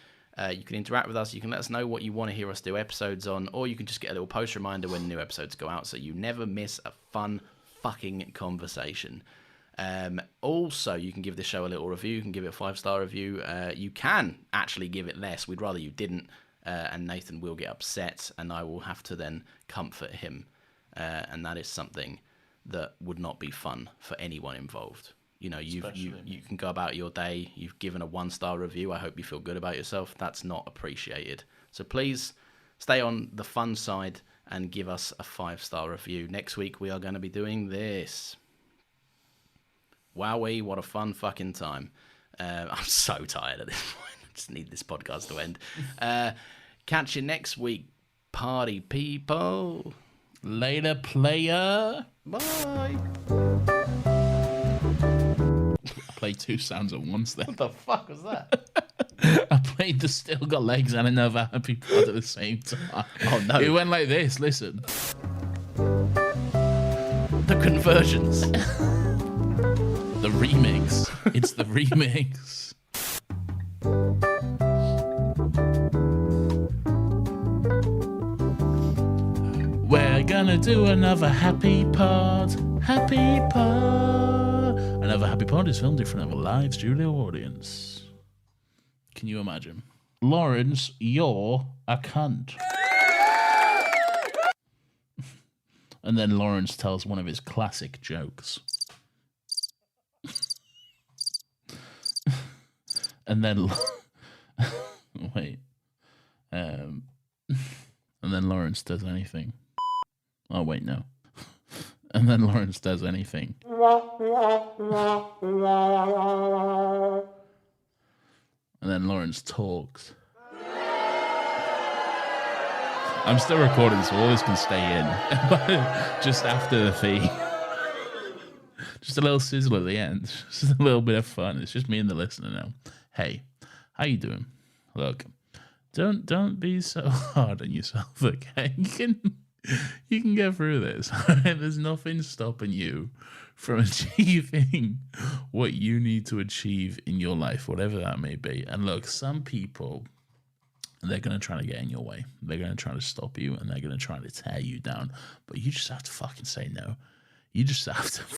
You can interact with us. You can let us know what you want to hear us do episodes on, or you can just get a little post reminder when new episodes go out so you never miss a fun fucking conversation. Also, you can give this show a little review. You can give it a 5-star review. You can actually give it less. We'd rather you didn't. And Nathan will get upset, and I will have to then comfort him. And that is something that would not be fun for anyone involved. You know, you can go about your day. You've given a 1-star review. I hope you feel good about yourself. That's not appreciated. So please stay on the fun side and give us a 5-star review. Next week, we are going to be doing this. Wowee, what a fun fucking time. I'm so tired at this point. I just need this podcast to end. Catch you next week, party people. Later, player. Bye. I played 2 sounds at once then. What the fuck was that? I played the Still Got Legs and Another Happy Pod at the same time. Oh no. It went like this, listen. The conversions. The remix. It's the remix. We're gonna do another Happy Pod. Happy Pod. Another Happy Pod is filmed in front of a live studio audience. Can you imagine? Lawrence, you're a cunt. And then Lawrence tells one of his classic jokes. And then... Wait. And then Lawrence does anything. Oh, wait, no. And then Lawrence does anything. And then Lawrence talks. I'm still recording, so all this can stay in. Just after the fee. Just a little sizzle at the end. Just a little bit of fun. It's just me and the listener now. Hey, how you doing? Look, don't be so hard on yourself, okay? You can get through this. There's nothing stopping you from achieving what you need to achieve in your life, whatever that may be. And look, some people, they're going to try to get in your way. They're going to try to stop you, and they're going to try to tear you down. But you just have to fucking say no. You just have to